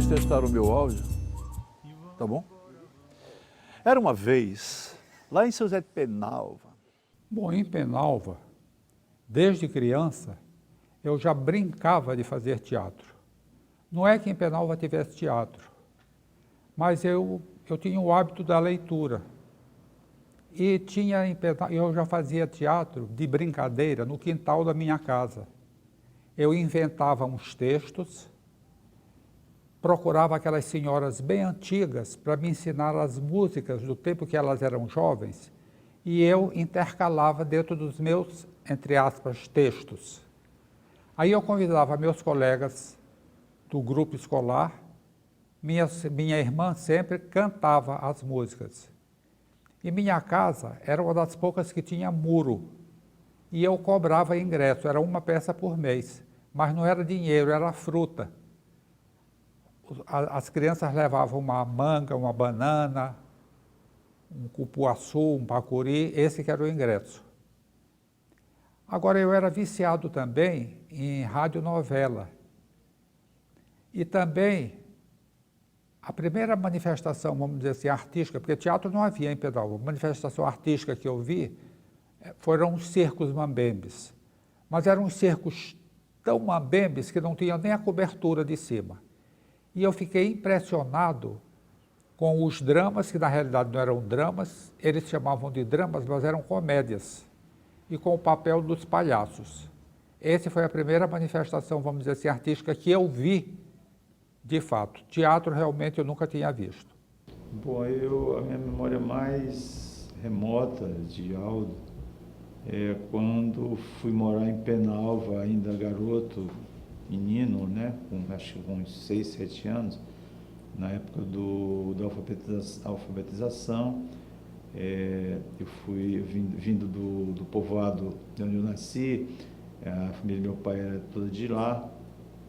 Vamos testar o meu áudio, tá bom? Era uma vez, lá em São José de Penalva. Bom, em Penalva, desde criança, eu já brincava de fazer teatro. Não é que em Penalva tivesse teatro, mas eu tinha o hábito da leitura. E eu já fazia teatro de brincadeira no quintal da minha casa. Eu inventava uns textos, procurava aquelas senhoras bem antigas para me ensinar as músicas do tempo que elas eram jovens, e eu intercalava dentro dos meus, entre aspas, textos. Aí eu convidava meus colegas do grupo escolar, minha irmã sempre cantava as músicas. E minha casa era uma das poucas que tinha muro, e eu cobrava ingresso, era uma peça por mês, mas não era dinheiro, era fruta. As crianças levavam uma manga, uma banana, um cupuaçu, um bacuri, esse que era o ingresso. Agora, eu era viciado também em radionovela. E também, a primeira manifestação, vamos dizer assim, artística, porque teatro não havia em Penalva, a manifestação artística que eu vi foram os circos mambembes. Mas eram uns circos tão mambembes que não tinham nem a cobertura de cima. E eu fiquei impressionado com os dramas, que na realidade não eram dramas, eles chamavam de dramas, mas eram comédias, e com o papel dos palhaços. Essa foi a primeira manifestação, vamos dizer assim, artística que eu vi, de fato. Teatro realmente eu nunca tinha visto. Bom, a minha memória mais remota de Aldo é quando fui morar em Penalva, ainda garoto, menino, né, acho que com uns 6, 7 anos, na época da alfabetização. Eu fui vindo do povoado de onde eu nasci, a família do meu pai era toda de lá.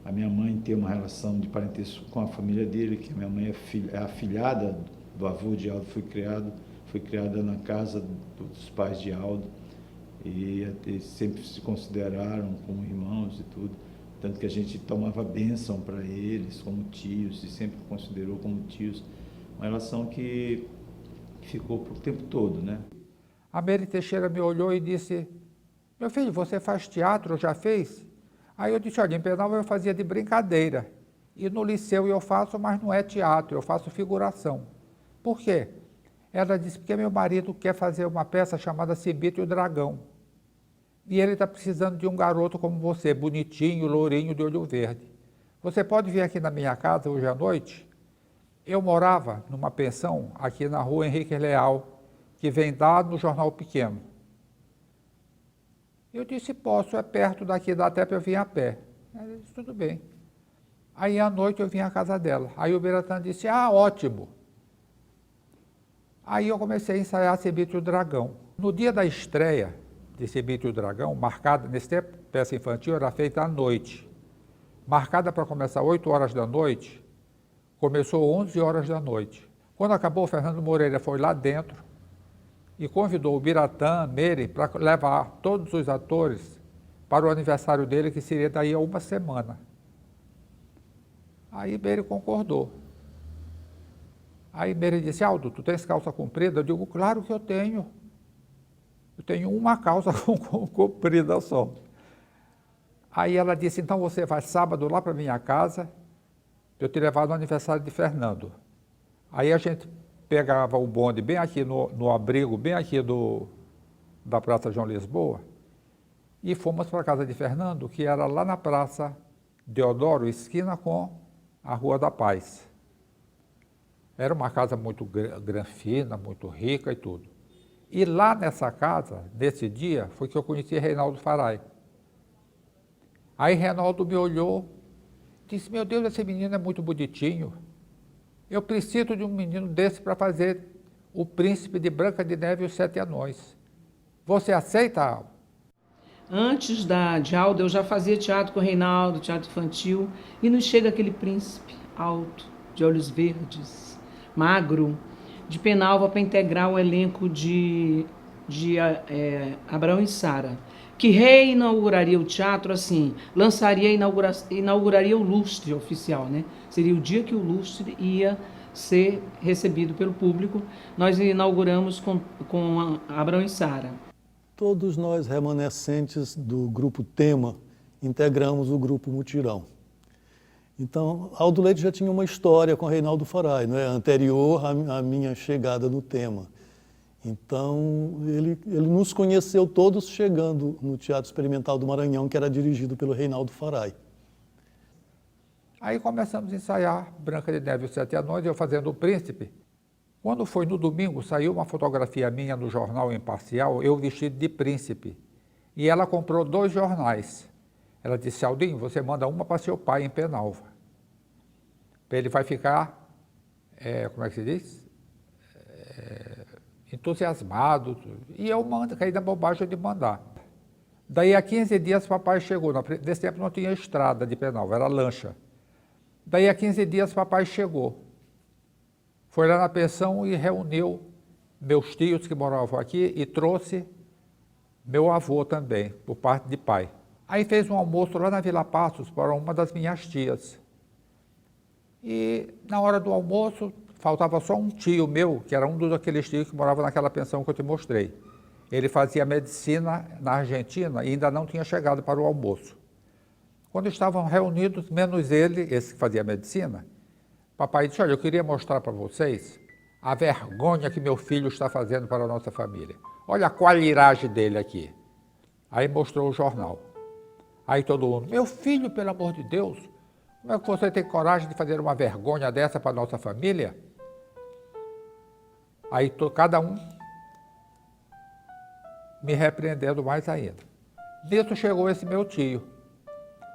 A minha mãe tem uma relação de parentesco com a família dele, que a minha mãe é afilhada do avô de Aldo, foi criada na casa dos pais de Aldo, e sempre se consideraram como irmãos e tudo. Tanto que a gente tomava bênção para eles como tios, e sempre considerou como tios, uma relação que ficou por o tempo todo, né? A Mary Teixeira me olhou e disse, meu filho, você faz teatro, já fez? Aí eu disse, olha, em Penalva eu fazia de brincadeira, e no liceu eu faço, mas não é teatro, eu faço figuração. Por quê? Ela disse, porque meu marido quer fazer uma peça chamada Cibito e o Dragão. E ele está precisando de um garoto como você, bonitinho, lourinho, de olho verde. Você pode vir aqui na minha casa hoje à noite? Eu morava numa pensão aqui na rua Henrique Leal, que vem lá no Jornal Pequeno. Eu disse, posso, é perto daqui, dá até para eu vir a pé. Ela disse, tudo bem. Aí à noite eu vim à casa dela. Aí o Biratã disse, ótimo. Aí eu comecei a ensaiar Cibito e o Dragão. No dia da estreia de Cibito e o Dragão, marcada, nesse tempo, peça infantil era feita à noite. Marcada para começar 8 horas da noite, começou 11 horas da noite. Quando acabou, o Fernando Moreira foi lá dentro e convidou o Biratã, Mary, para levar todos os atores para o aniversário dele, que seria daí a uma semana. Aí Mary concordou. Aí Mary disse, Aldo, tu tens calça comprida? Eu digo, claro que eu tenho. Eu tenho uma calça comprida só. Aí ela disse, então você vai sábado lá para minha casa, eu te levar no aniversário de Fernando. Aí a gente pegava o bonde bem aqui no abrigo, bem aqui da Praça João Lisboa, e fomos para a casa de Fernando, que era lá na Praça Deodoro, esquina com a Rua da Paz. Era uma casa muito granfina, muito rica e tudo. E lá nessa casa, nesse dia, foi que eu conheci Reinaldo Farai. Aí Reinaldo me olhou, disse, meu Deus, esse menino é muito bonitinho. Eu preciso de um menino desse para fazer O Príncipe de Branca de Neve e os Sete Anões. Você aceita? Antes de Aldo, eu já fazia teatro com o Reinaldo, teatro infantil, e nos chega aquele príncipe alto, de olhos verdes, magro, de Penalva, para integrar o elenco de Abraão e Sara. que reinauguraria o teatro, assim, inauguraria o lustre oficial, né? Seria o dia que o lustre ia ser recebido pelo público. Nós inauguramos com Abrão e Sara. Todos nós, remanescentes do grupo Tema, integramos o grupo Mutirão. Então, Aldo Leite já tinha uma história com Reinaldo Faray, não é? Anterior à minha chegada no Tema. Então, ele nos conheceu todos chegando no Teatro Experimental do Maranhão, que era dirigido pelo Reinaldo Faray. Aí começamos a ensaiar Branca de Neve e os Sete Anões, eu fazendo o Príncipe. Quando foi no domingo, saiu uma fotografia minha no jornal Imparcial, eu vestido de príncipe. E ela comprou 2 jornais. Ela disse, Aldinho, você manda uma para seu pai em Penalva. Ele vai ficar, como é que se diz? Entusiasmado. E eu caí na bobagem de mandar. Daí a 15 dias papai chegou. Nesse tempo não tinha estrada de Penalva, era lancha. Daí a 15 dias papai chegou. Foi lá na pensão e reuniu meus tios que moravam aqui e trouxe meu avô também, por parte de pai. Aí fez um almoço lá na Vila Passos para uma das minhas tias. E na hora do almoço faltava só um tio meu, que era um daqueles tios que morava naquela pensão que eu te mostrei. Ele fazia medicina na Argentina e ainda não tinha chegado para o almoço. Quando estavam reunidos, menos ele, esse que fazia medicina, papai disse, olha, eu queria mostrar para vocês a vergonha que meu filho está fazendo para a nossa família. Olha a qualidade dele aqui. Aí mostrou o jornal. Aí todo mundo, meu filho, pelo amor de Deus, como é que você tem coragem de fazer uma vergonha dessa para a nossa família? Aí cada um me repreendendo mais ainda. Nisso chegou esse meu tio.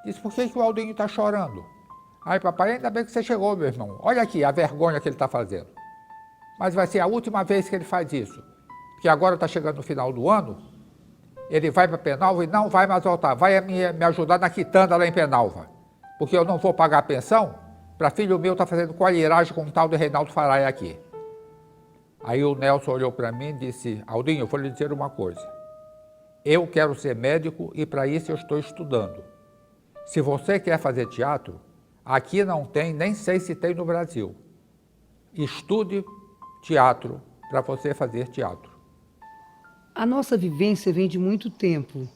Disse, por que o Aldinho está chorando? Aí, papai, ainda bem que você chegou, meu irmão. Olha aqui a vergonha que ele está fazendo. Mas vai ser a última vez que ele faz isso. Porque agora está chegando no final do ano, ele vai para Penalva e não vai mais voltar. Vai me ajudar na quitanda lá em Penalva. Porque eu não vou pagar a pensão para filho meu estar fazendo coalheiragem com o tal de Reinaldo Faray aqui. Aí o Nelson olhou para mim e disse, Aldinho, eu vou lhe dizer uma coisa. Eu quero ser médico e para isso eu estou estudando. Se você quer fazer teatro, aqui não tem, nem sei se tem no Brasil. Estude teatro para você fazer teatro. A nossa vivência vem de muito tempo,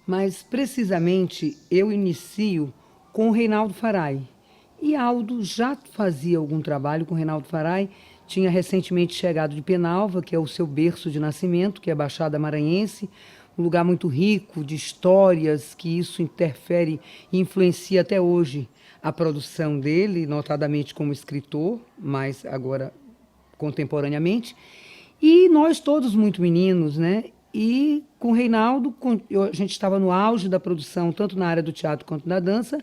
mas precisamente eu inicio com o Reinaldo Faray. E Aldo já fazia algum trabalho com o Reinaldo Faray, tinha recentemente chegado de Penalva, que é o seu berço de nascimento, que é a Baixada Maranhense, um lugar muito rico de histórias, que isso interfere e influencia até hoje a produção dele, notadamente como escritor, mas agora contemporaneamente. E nós todos muito meninos, né? E com o Reinaldo, a gente estava no auge da produção, tanto na área do teatro quanto da dança,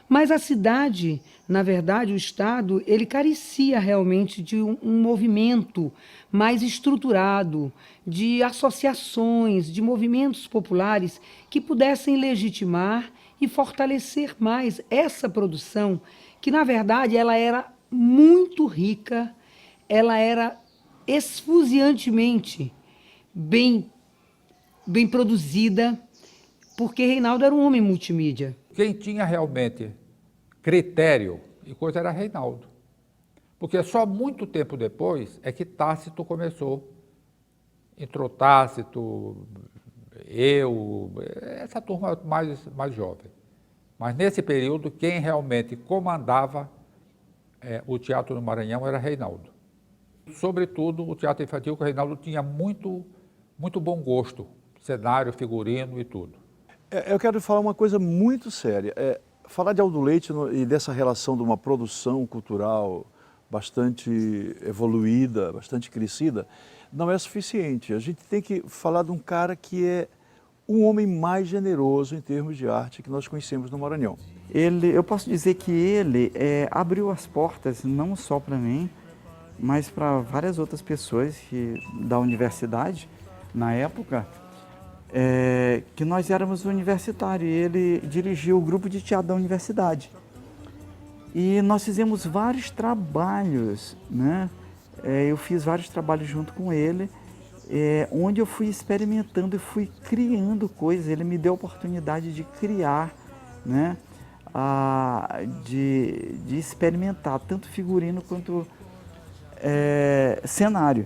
mas a cidade, na verdade, o Estado, ele carecia realmente de um movimento mais estruturado, de associações, de movimentos populares que pudessem legitimar e fortalecer mais essa produção, que, na verdade, ela era muito rica, ela era esfuziantemente bem produzida, porque Reinaldo era um homem multimídia. Quem tinha realmente critério e coisa era Reinaldo. Porque só muito tempo depois é que Tácito começou. Entrou Tácito, eu, essa turma mais jovem. Mas nesse período, quem realmente comandava o teatro no Maranhão era Reinaldo. Sobretudo o teatro infantil, que o Reinaldo tinha muito bom gosto, cenário, figurino e tudo. Eu quero falar uma coisa muito séria. Falar de Aldo Leite e dessa relação de uma produção cultural bastante evoluída, bastante crescida, não é suficiente. A gente tem que falar de um cara que é o homem mais generoso em termos de arte que nós conhecemos no Maranhão. Eu posso dizer que ele abriu as portas não só para mim, mas para várias outras pessoas da universidade, na época, que nós éramos universitários, e ele dirigiu o grupo de teatro da universidade. E nós fizemos vários trabalhos, né? Eu fiz vários trabalhos junto com ele, onde eu fui experimentando e fui criando coisas. Ele me deu a oportunidade de criar, né? De experimentar tanto figurino quanto cenário.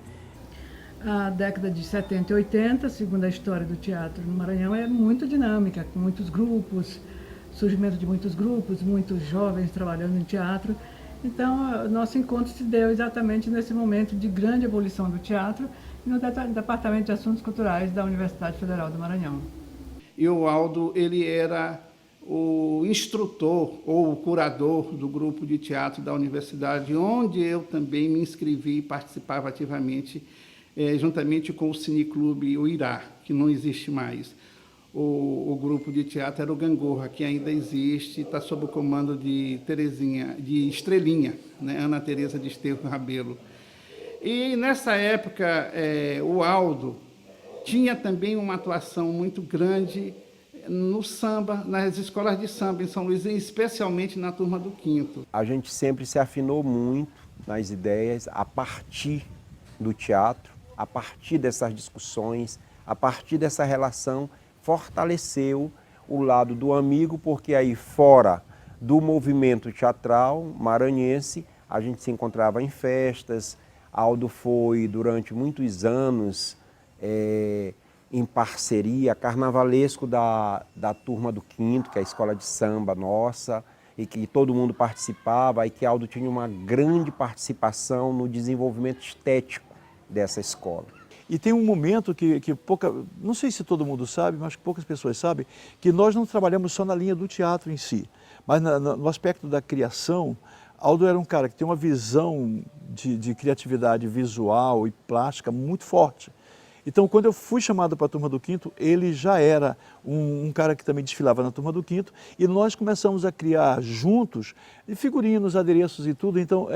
A década de 70 e 80, segundo a história do teatro no Maranhão, é muito dinâmica, com muitos grupos, surgimento de muitos grupos, muitos jovens trabalhando em teatro. Então, nosso encontro se deu exatamente nesse momento de grande evolução do teatro no Departamento de Assuntos Culturais da Universidade Federal do Maranhão. E o Aldo, ele era o instrutor ou o curador do grupo de teatro da universidade, onde eu também me inscrevi e participava ativamente, juntamente com o Cineclube Uirá, que não existe mais. O grupo de teatro era o Gangorra, que ainda existe, está sob o comando de Estrelinha, né? Ana Teresa de Estevam Rabelo. E nessa época, o Aldo tinha também uma atuação muito grande no samba, nas escolas de samba em São Luís, especialmente na turma do quinto. A gente sempre se afinou muito nas ideias a partir do teatro, a partir dessas discussões, a partir dessa relação, fortaleceu o lado do amigo, porque aí fora do movimento teatral maranhense, a gente se encontrava em festas. Aldo foi durante muitos anos em parceria, carnavalesco da turma do quinto, que é a escola de samba nossa, e que todo mundo participava, e que Aldo tinha uma grande participação no desenvolvimento estético dessa escola. E tem um momento que não sei se todo mundo sabe, mas que poucas pessoas sabem, que nós não trabalhamos só na linha do teatro em si, mas no aspecto da criação. Aldo era um cara que tem uma visão de criatividade visual e plástica muito forte. Então, quando eu fui chamado para a turma do quinto, ele já era um cara que também desfilava na turma do quinto, e nós começamos a criar juntos figurinos, adereços e tudo. Então,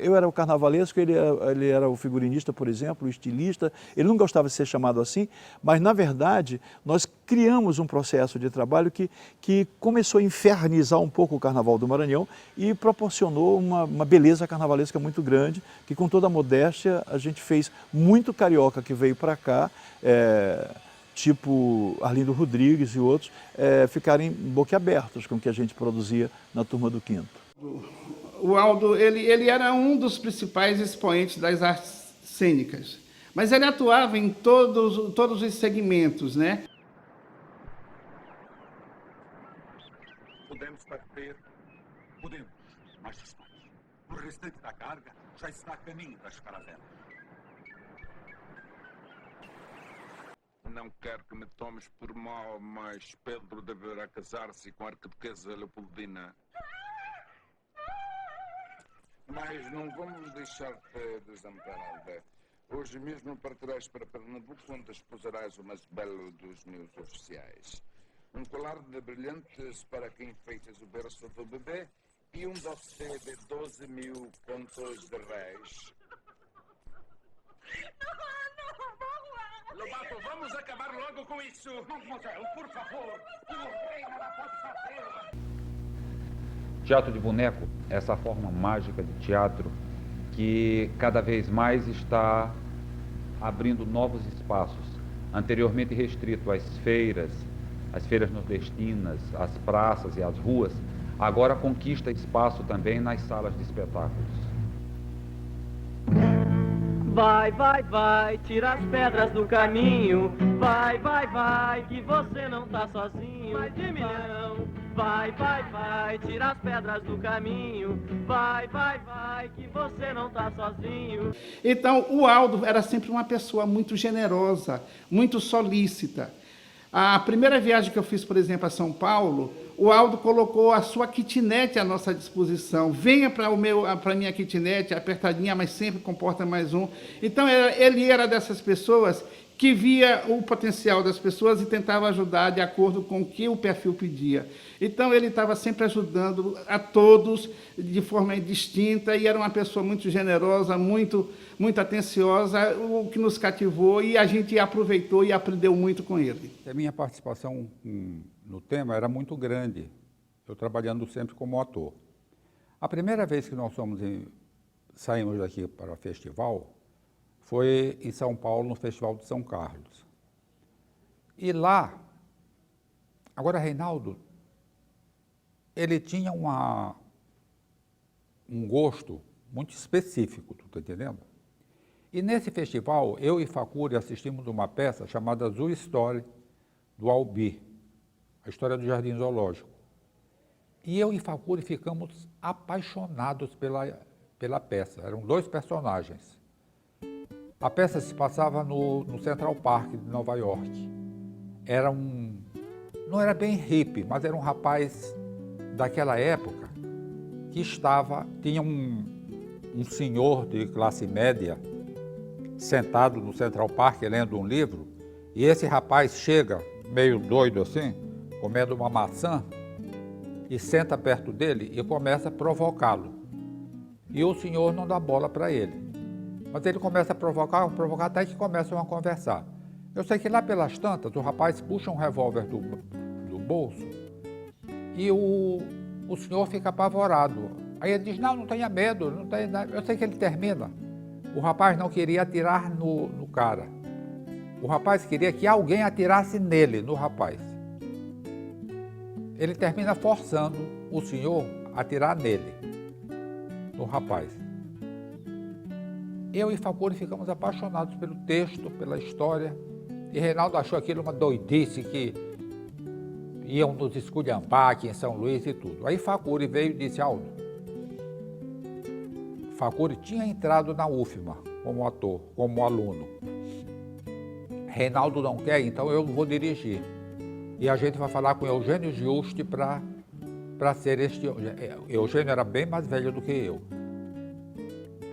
eu era o carnavalesco, ele era o figurinista, por exemplo, o estilista. Ele não gostava de ser chamado assim, mas, na verdade, nós criamos um processo de trabalho que começou a infernizar um pouco o Carnaval do Maranhão e proporcionou uma beleza carnavalesca muito grande, que, com toda a modéstia, a gente fez muito carioca que veio para cá, tipo Arlindo Rodrigues e outros, ficarem boquiabertos com o que a gente produzia na turma do quinto. O Aldo, ele era um dos principais expoentes das artes cênicas, mas ele atuava em todos os segmentos, né? Podemos partir? Podemos, mais distante. O restante da carga já está a caminho das caravelas. Não quero que me tomes por mal, mas Pedro deverá casar-se com a arquiduquesa Leopoldina. Mas não vamos deixar-te desamparada. Hoje mesmo partirás para Pernambuco, onde esposarás o mais belo dos meus oficiais. Um colar de brilhantes para que enfeites o berço do bebê e um dossiê de 12.000 contos de réis. Lobato, vamos acabar logo com isso! Mademoiselle, por favor! O rei nada pode fazer! Teatro de boneco, essa forma mágica de teatro que cada vez mais está abrindo novos espaços, anteriormente restrito às feiras nordestinas, às praças e às ruas, agora conquista espaço também nas salas de espetáculos. Vai, vai, vai, tira as pedras do caminho. Vai, vai, vai, que você não tá sozinho. Vai de milhão. Vai, vai, vai, tira as pedras do caminho. Vai, vai, vai, que você não tá sozinho. Então, o Aldo era sempre uma pessoa muito generosa, muito solícita. A primeira viagem que eu fiz, por exemplo, a São Paulo, o Aldo colocou a sua kitnet à nossa disposição. Venha para a minha kitnet, apertadinha, mas sempre com porta mais um. Então, ele era dessas pessoas que via o potencial das pessoas e tentava ajudar de acordo com o que o perfil pedia. Então, ele estava sempre ajudando a todos de forma distinta e era uma pessoa muito generosa, muito atenciosa, o que nos cativou e a gente aproveitou e aprendeu muito com ele. A minha participação no tema era muito grande, eu trabalhando sempre como ator. A primeira vez que nós saímos daqui para o festival, foi em São Paulo, no Festival de São Carlos. E lá, agora Reinaldo, ele tinha um gosto muito específico, tu tá entendendo? E nesse festival, eu e Facuri assistimos uma peça chamada Zoo Story, do Albi, a história do Jardim Zoológico. E eu e Facuri ficamos apaixonados pela peça. Eram 2 personagens. A peça se passava no Central Park de Nova York. Não era bem hippie, mas era um rapaz daquela época que tinha um senhor de classe média sentado no Central Park lendo um livro, e esse rapaz chega meio doido assim, comendo uma maçã, e senta perto dele e começa a provocá-lo. E o senhor não dá bola para ele. Mas ele começa a provocar até que começam a conversar. Eu sei que lá pelas tantas, o rapaz puxa um revólver do bolso e o senhor fica apavorado. Aí ele diz, não tenha medo, não tenha nada. Eu sei que ele termina. O rapaz não queria atirar no cara. O rapaz queria que alguém atirasse nele, no rapaz. Ele termina forçando o senhor a atirar nele, no rapaz. Eu e Facuri ficamos apaixonados pelo texto, pela história, e Reinaldo achou aquilo uma doidice, que iam nos esculhambar aqui em São Luís e tudo. Aí Facuri veio e disse, Aldo, Facuri tinha entrado na UFMA como ator, como aluno. Reinaldo não quer, então eu vou dirigir. E a gente vai falar com Eugênio Giusti para ser este... Eugênio era bem mais velho do que eu.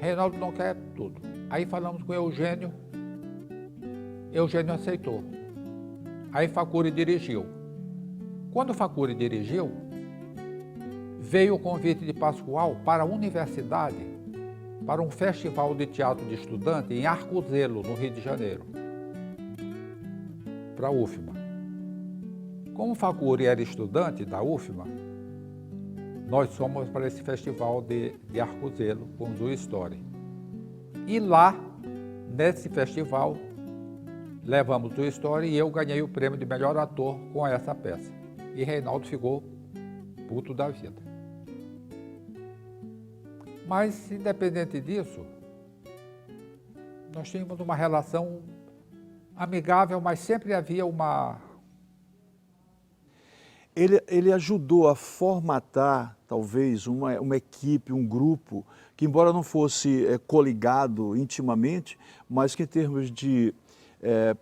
Reinaldo não quer tudo. Aí falamos com Eugênio aceitou. Aí Facuri dirigiu. Quando Facuri dirigiu, veio o convite de Pascoal para a universidade, para um festival de teatro de estudante em Arcozelo, no Rio de Janeiro, para a UFMA. Como Facuri era estudante da UFMA, nós fomos para esse festival de Arcozelo com o Zoo Story. E lá, nesse festival, levamos o Zoo Story e eu ganhei o prêmio de melhor ator com essa peça. E Reinaldo ficou puto da vida. Mas, independente disso, nós tínhamos uma relação amigável, mas sempre havia uma... Ele ajudou a formatar, talvez, uma equipe, um grupo, que embora não fosse coligado intimamente, mas que em termos de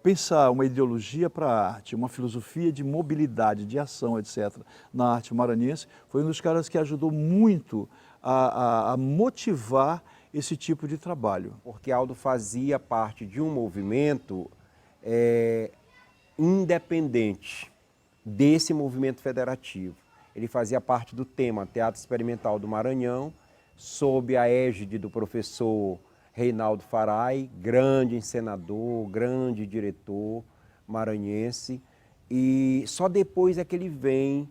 pensar uma ideologia para a arte, uma filosofia de mobilidade, de ação, etc., na arte maranhense, foi um dos caras que ajudou muito a motivar esse tipo de trabalho. Porque Aldo fazia parte de um movimento independente desse movimento federativo. Ele fazia parte do tema Teatro Experimental do Maranhão, sob a égide do professor Reinaldo Farai, grande encenador, grande diretor maranhense, e só depois é que ele vem,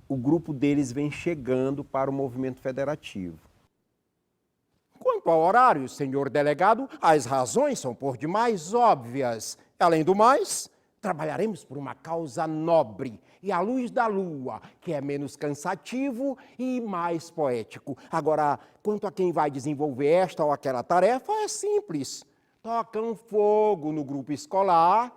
o grupo deles vem chegando para o movimento federativo. Quanto ao horário, senhor delegado, as razões são por demais óbvias. Além do mais, trabalharemos por uma causa nobre e à luz da lua, que é menos cansativo e mais poético. Agora, quanto a quem vai desenvolver esta ou aquela tarefa, é simples. Tocam fogo no grupo escolar,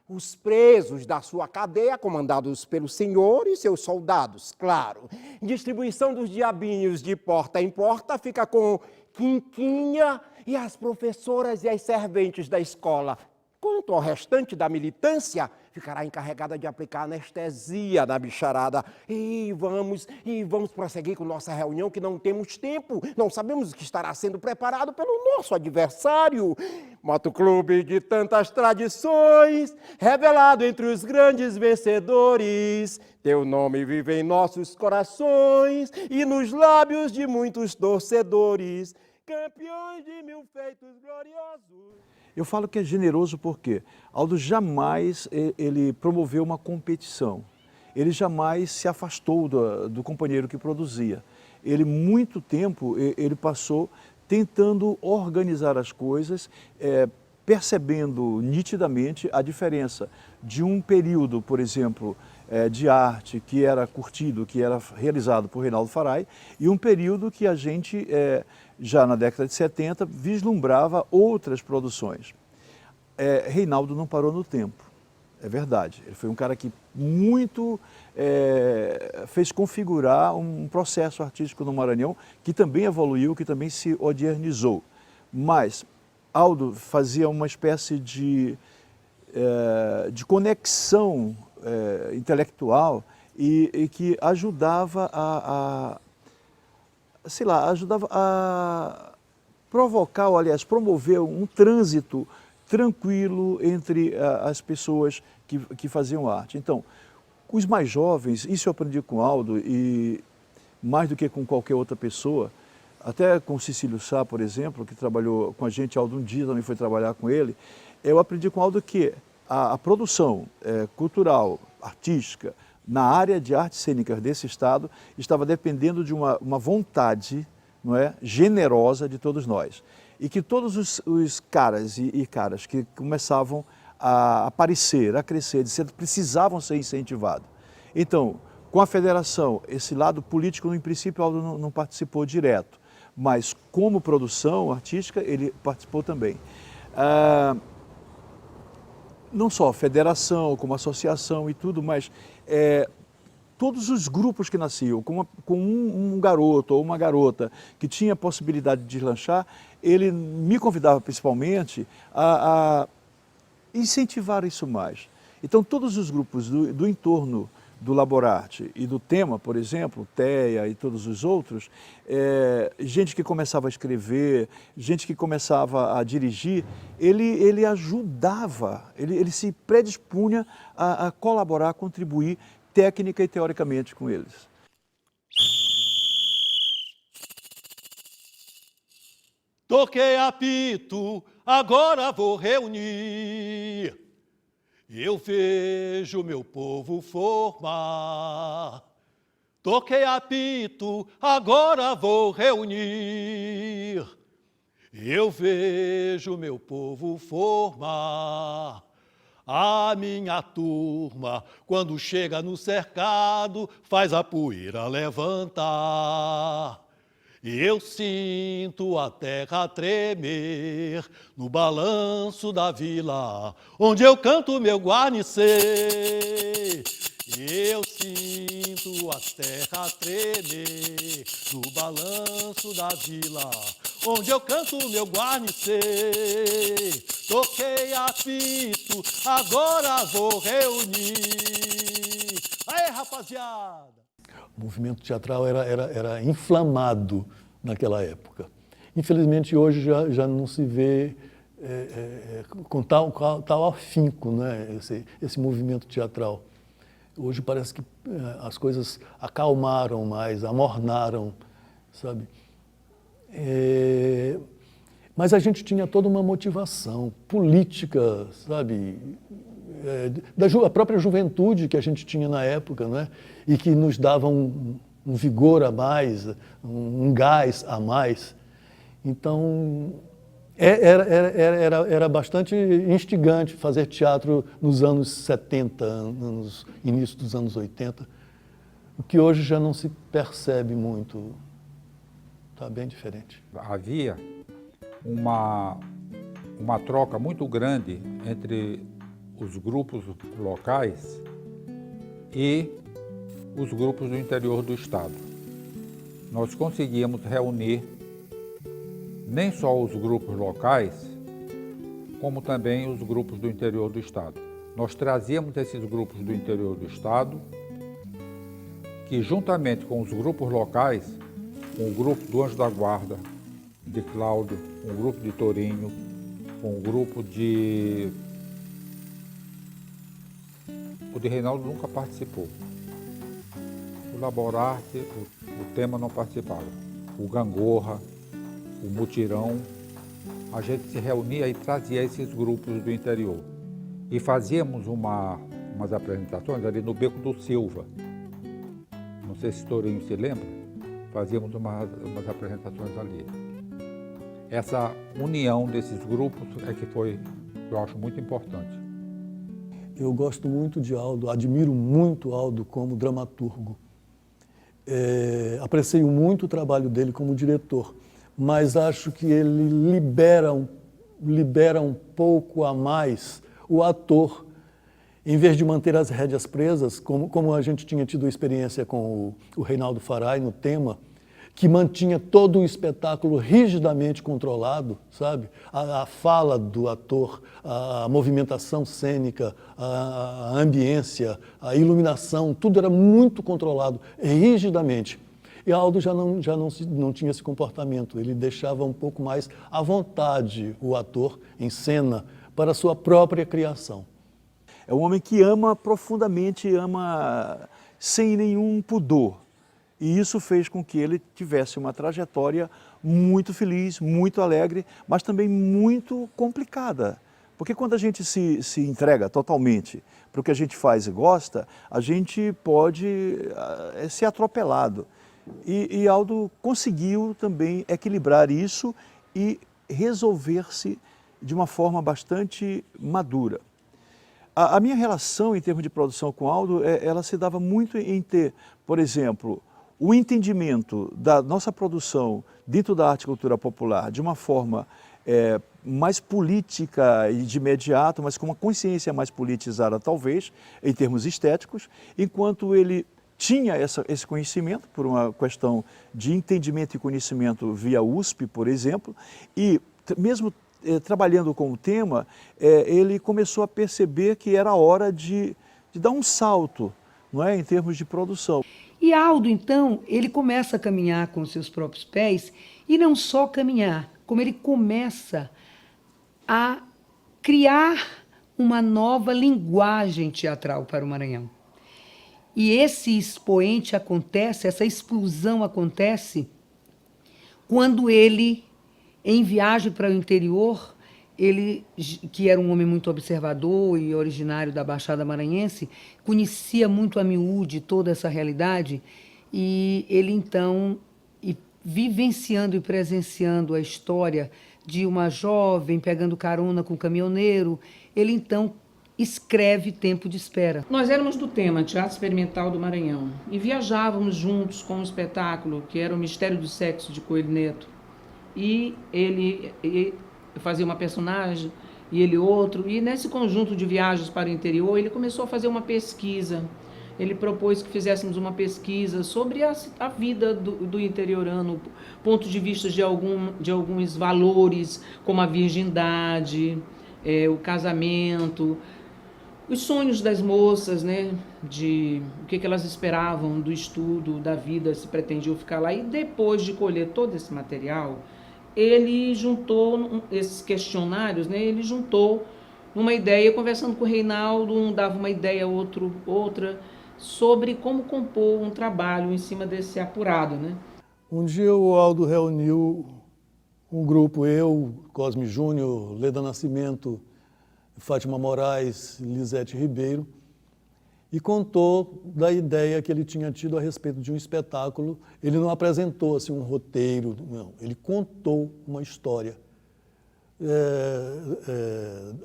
os presos da sua cadeia, comandados pelo senhor e seus soldados, claro. Distribuição dos diabinhos de porta em porta fica com Quinquinha e as professoras e as serventes da escola. Quanto ao restante da militância, ficará encarregada de aplicar anestesia na bicharada. E vamos prosseguir com nossa reunião, que não temos tempo. Não sabemos o que estará sendo preparado pelo nosso adversário. Motoclube de tantas tradições, revelado entre os grandes vencedores. Teu nome vive em nossos corações e nos lábios de muitos torcedores. Campeões de mil feitos gloriosos. Eu falo que é generoso porque Aldo jamais ele promoveu uma competição. Ele jamais se afastou do companheiro que produzia. Ele, muito tempo, ele passou tentando organizar as coisas, percebendo nitidamente a diferença de um período, por exemplo, de arte que era curtido, que era realizado por Reinaldo Faray, e um período que a gente, já na década de 70, vislumbrava outras produções. Reinaldo não parou no tempo, é verdade. Ele foi um cara que muito fez configurar um processo artístico no Maranhão, que também evoluiu, que também se modernizou. Mas Aldo fazia uma espécie de conexão intelectual e que ajudava ajudava a provocar, ou, aliás, promover um trânsito tranquilo entre as pessoas que faziam arte. Então, os mais jovens, isso eu aprendi com Aldo, e mais do que com qualquer outra pessoa, até com Cecílio Sá, por exemplo, que trabalhou com a gente, Aldo um dia também foi trabalhar com ele, eu aprendi com Aldo que a produção cultural, artística, na área de artes cênicas desse estado, estava dependendo de uma vontade, não é, generosa de todos nós. E que todos os caras e caras que começavam a aparecer, a crescer, precisavam ser incentivados. Então, com a federação, esse lado político, em princípio, Aldo não participou direto, mas como produção artística, ele participou também. Não só a federação, como associação e tudo, mas todos os grupos que nasciam, com um garoto ou uma garota que tinha a possibilidade de deslanchar, ele me convidava principalmente a incentivar isso mais. Então, todos os grupos do entorno do Laborarte e do Tema, por exemplo, TEA e todos os outros, gente que começava a escrever, gente que começava a dirigir, ele ajudava, ele se predispunha a colaborar, a contribuir técnica e teoricamente com eles. Toquei apito, agora vou reunir. Eu vejo meu povo formar. Toquei apito, agora vou reunir. Eu vejo meu povo formar. A minha turma, quando chega no cercado, faz a poeira levantar. Eu sinto a terra tremer no balanço da vila, onde eu canto meu guarnecer. Eu sinto a terra tremer no balanço da vila, onde eu canto meu guarnecer. Toquei apito, agora vou reunir. Aê, rapaziada! O movimento teatral era inflamado naquela época. Infelizmente, hoje já não se vê com tal afinco, né, esse movimento teatral. Hoje parece que as coisas acalmaram mais, amornaram, sabe? Mas a gente tinha toda uma motivação política, sabe? A própria juventude que a gente tinha na época, né? E que nos dava um vigor a mais, um gás a mais. Então, era bastante instigante fazer teatro nos anos 70, início dos anos 80, o que hoje já não se percebe muito. Está bem diferente. Havia uma troca muito grande entre os grupos locais e os grupos do interior do estado. Nós conseguíamos reunir nem só os grupos locais, como também os grupos do interior do estado. Nós trazíamos esses grupos do interior do estado, que juntamente com os grupos locais, com o grupo do Anjo da Guarda, de Cláudio, com o grupo de Torinho, com o grupo de... O de Reinaldo nunca participou. O Laborarte, o Tema não participava. O Gangorra, o Mutirão, a gente se reunia e trazia esses grupos do interior. E fazíamos umas apresentações ali no Beco do Silva. Não sei se Torinho se lembra, fazíamos umas apresentações ali. essa união desses grupos é que eu acho muito importante. Eu gosto muito de Aldo, admiro muito Aldo como dramaturgo. Aprecio muito o trabalho dele como diretor, mas acho que ele libera um pouco a mais o ator, em vez de manter as rédeas presas, como a gente tinha tido experiência com o Reinaldo Faray no Tema, que mantinha todo o espetáculo rigidamente controlado, sabe? A fala do ator, a movimentação cênica, a ambiência, a iluminação, tudo era muito controlado, rigidamente. E Aldo já não tinha esse comportamento, ele deixava um pouco mais à vontade o ator em cena para a sua própria criação. É um homem que ama profundamente, ama sem nenhum pudor. E isso fez com que ele tivesse uma trajetória muito feliz, muito alegre, mas também muito complicada. Porque quando a gente se entrega totalmente para o que a gente faz e gosta, a gente pode ser atropelado. E Aldo conseguiu também equilibrar isso e resolver-se de uma forma bastante madura. A minha relação em termos de produção com Aldo, ela se dava muito em ter, por exemplo, o entendimento da nossa produção dentro da arte e cultura popular de uma forma mais política e de imediato, mas com uma consciência mais politizada talvez, em termos estéticos, enquanto ele tinha esse conhecimento por uma questão de entendimento e conhecimento via USP, por exemplo, e mesmo trabalhando com o tema, ele começou a perceber que era hora de dar um salto, não é, em termos de produção. E Aldo, então, ele começa a caminhar com seus próprios pés, e não só caminhar, como ele começa a criar uma nova linguagem teatral para o Maranhão. E esse expoente acontece, essa explosão acontece, quando ele, em viagem para o interior, ele, que era um homem muito observador e originário da Baixada Maranhense, conhecia muito a miúde toda essa realidade, e ele então, vivenciando e presenciando a história de uma jovem pegando carona com um caminhoneiro, ele então escreve Tempo de Espera. Nós éramos do Tema, Teatro Experimental do Maranhão, e viajávamos juntos com um espetáculo que era o Mistério do Sexo, de Coelho Neto. E ele fazia uma personagem e ele outro, e nesse conjunto de viagens para o interior ele começou a fazer uma pesquisa. Ele propôs que fizéssemos uma pesquisa sobre a vida do interiorano, ponto de vista de alguns valores, como a virgindade, o casamento, os sonhos das moças, né, de o que elas esperavam do estudo, da vida, se pretendiam ficar lá. E depois de colher todo esse material, ele juntou esses questionários, né, ele juntou uma ideia, conversando com o Reinaldo, um dava uma ideia, outra, sobre como compor um trabalho em cima desse apurado, né? Um dia o Aldo reuniu um grupo, eu, Cosme Júnior, Leda Nascimento, Fátima Moraes, Lisete Ribeiro, e contou da ideia que ele tinha tido a respeito de um espetáculo. Ele não apresentou assim, um roteiro, não, ele contou uma história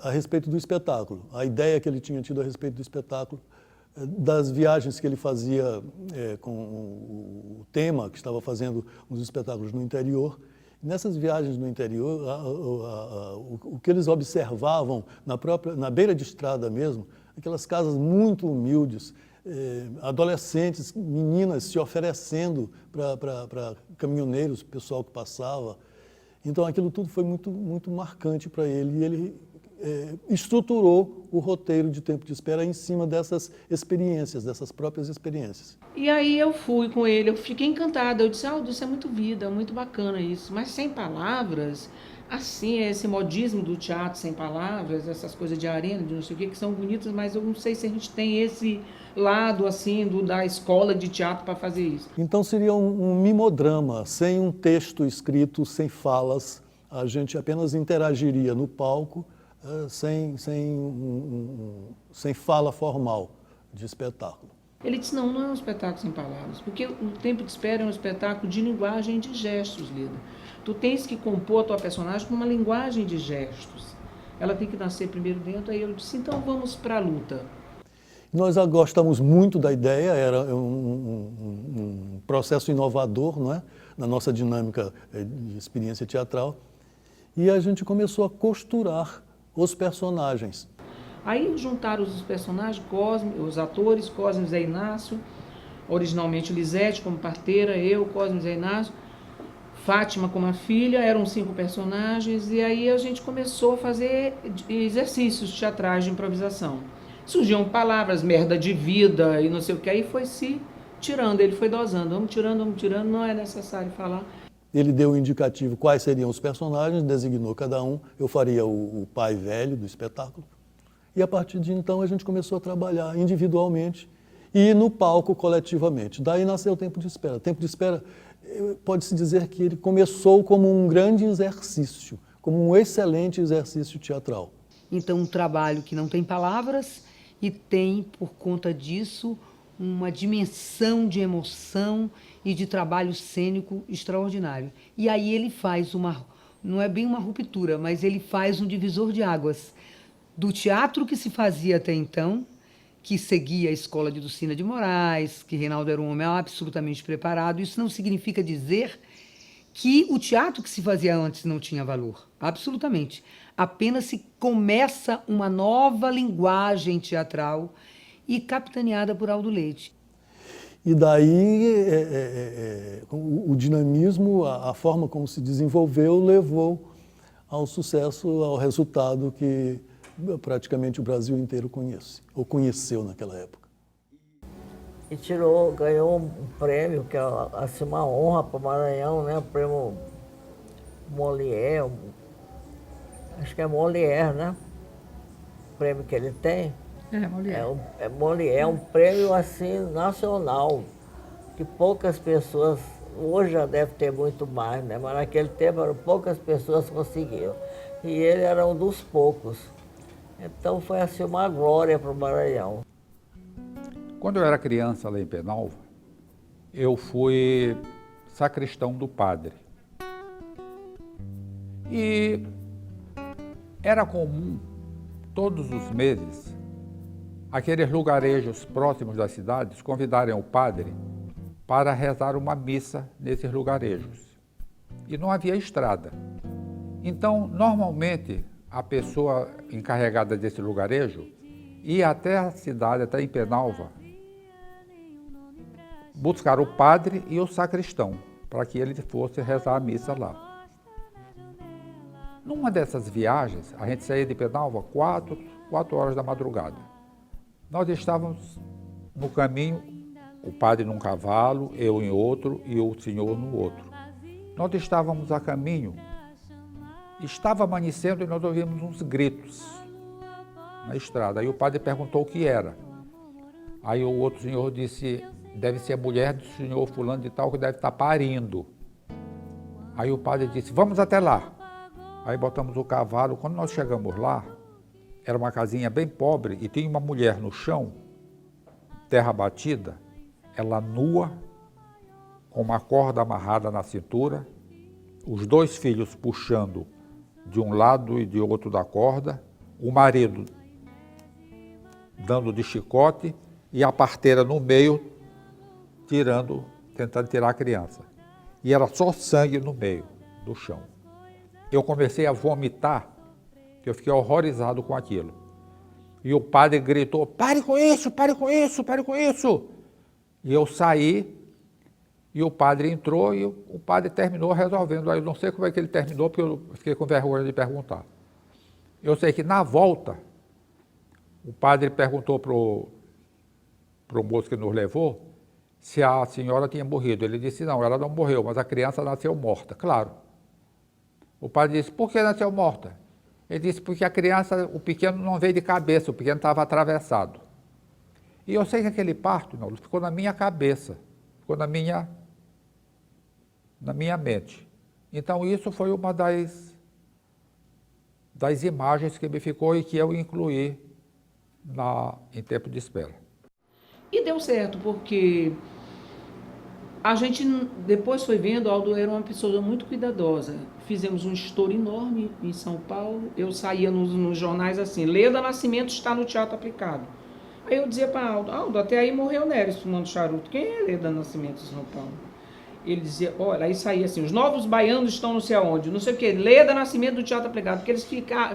a respeito do espetáculo, a ideia que ele tinha tido a respeito do espetáculo, das viagens que ele fazia com o Tema, que estava fazendo uns espetáculos no interior. Nessas viagens no interior, o que eles observavam na beira de estrada mesmo, aquelas casas muito humildes, adolescentes, meninas se oferecendo para caminhoneiros, pessoal que passava. Então aquilo tudo foi muito, muito marcante para ele, e ele estruturou o roteiro de Tempo de Espera em cima dessas experiências, dessas próprias experiências. E aí eu fui com ele, eu fiquei encantada, eu disse, Aldo, isso é muito vida, muito bacana isso, mas sem palavras, assim, esse modismo do teatro sem palavras, essas coisas de arena, de não sei o que são bonitas, mas eu não sei se a gente tem esse lado, assim, da escola de teatro para fazer isso. Então seria um mimodrama, sem um texto escrito, sem falas, a gente apenas interagiria no palco, sem fala formal de espetáculo. Ele disse, não, não é um espetáculo sem palavras, porque o Tempo de Espera é um espetáculo de linguagem de gestos, Lida. Tu tens que compor a tua personagem com uma linguagem de gestos. Ela tem que nascer primeiro dentro, aí eu disse, então vamos para a luta. Nós gostamos muito da ideia, era um processo inovador, não é? Na nossa dinâmica de experiência teatral, e a gente começou a costurar os personagens. Aí juntaram os personagens, os atores, Cosme e Zé Inácio, originalmente Lisete como parteira, eu, Cosme e Zé Inácio, Fátima como a filha, eram 5 personagens, e aí a gente começou a fazer exercícios teatrais de improvisação. Surgiam palavras, merda de vida e não sei o que, aí foi se tirando, ele foi dosando, vamos tirando, não é necessário falar. Ele deu o indicativo quais seriam os personagens, designou cada um, eu faria o pai velho do espetáculo, e a partir de então a gente começou a trabalhar individualmente e no palco coletivamente. Daí nasceu o Tempo de Espera. O Tempo de Espera, pode-se dizer que ele começou como um grande exercício, como um excelente exercício teatral. Então, um trabalho que não tem palavras e tem, por conta disso, uma dimensão de emoção e de trabalho cênico extraordinário. E aí ele faz não é bem uma ruptura, mas ele faz um divisor de águas do teatro que se fazia até então, que seguia a escola de Dulcina de Moraes, que Reinaldo era um homem absolutamente preparado. Isso não significa dizer que o teatro que se fazia antes não tinha valor, absolutamente. Apenas se começa uma nova linguagem teatral e capitaneada por Aldo Leite. E daí o dinamismo, a forma como se desenvolveu, levou ao sucesso, ao resultado que praticamente o Brasil inteiro conhece, ou conheceu naquela época. E ganhou um prêmio, que é assim, uma honra para o Maranhão, né? O prêmio Molière, acho que é Molière, né? O prêmio que ele tem. É, Molière. Molière, é um prêmio assim nacional, que poucas pessoas, hoje já deve ter muito mais, né? Mas naquele tempo poucas pessoas conseguiram. E ele era um dos poucos. Então foi assim uma glória para o Maranhão. Quando eu era criança lá em Penalva, eu fui sacristão do padre. E era comum, todos os meses, aqueles lugarejos próximos das cidades convidarem o padre para rezar uma missa nesses lugarejos. E não havia estrada. Então, normalmente, a pessoa encarregada desse lugarejo ia até a cidade, até em Penalva, buscar o padre e o sacristão, para que ele fosse rezar a missa lá. Numa dessas viagens, a gente saía de Penalva 4 horas da madrugada. Nós estávamos no caminho, o padre num cavalo, eu em outro e o senhor no outro. Nós estávamos a caminho, estava amanhecendo e nós ouvimos uns gritos na estrada. Aí o padre perguntou o que era. Aí o outro senhor disse, deve ser a mulher do senhor fulano de tal que deve estar parindo. Aí o padre disse, vamos até lá. Aí botamos o cavalo. Quando nós chegamos lá, era uma casinha bem pobre e tinha uma mulher no chão, terra batida, ela nua, com uma corda amarrada na cintura, os 2 filhos puxando de um lado e de outro da corda, o marido dando de chicote e a parteira no meio, tentando tirar a criança. E era só sangue no meio do chão. Eu comecei a vomitar, que eu fiquei horrorizado com aquilo. E o padre gritou, pare com isso, pare com isso, pare com isso. E eu saí, e o padre entrou e o padre terminou resolvendo. Aí eu não sei como é que ele terminou, porque eu fiquei com vergonha de perguntar. Eu sei que na volta, o padre perguntou para o moço que nos levou se a senhora tinha morrido. Ele disse, não, ela não morreu, mas a criança nasceu morta. Claro. O padre disse, por que nasceu morta? Ele disse, porque a criança, o pequeno não veio de cabeça, o pequeno estava atravessado. E eu sei que aquele parto, não, ficou na minha cabeça, ficou na minha mente. Então isso foi uma das imagens que me ficou e que eu incluí em Tempo de Espera. E deu certo, porque a gente depois foi vendo, Aldo era uma pessoa muito cuidadosa. Fizemos um estouro enorme em São Paulo. Eu saía nos jornais assim, Leda Nascimento está no Teatro Aplicado. Aí eu dizia para Aldo, até aí morreu Neves fumando charuto. Quem é Leda Nascimento em São Paulo? Ele dizia, olha, aí saía assim, os novos baianos estão não sei aonde, não sei o quê, Leda Nascimento do Teatro Aplicado, porque eles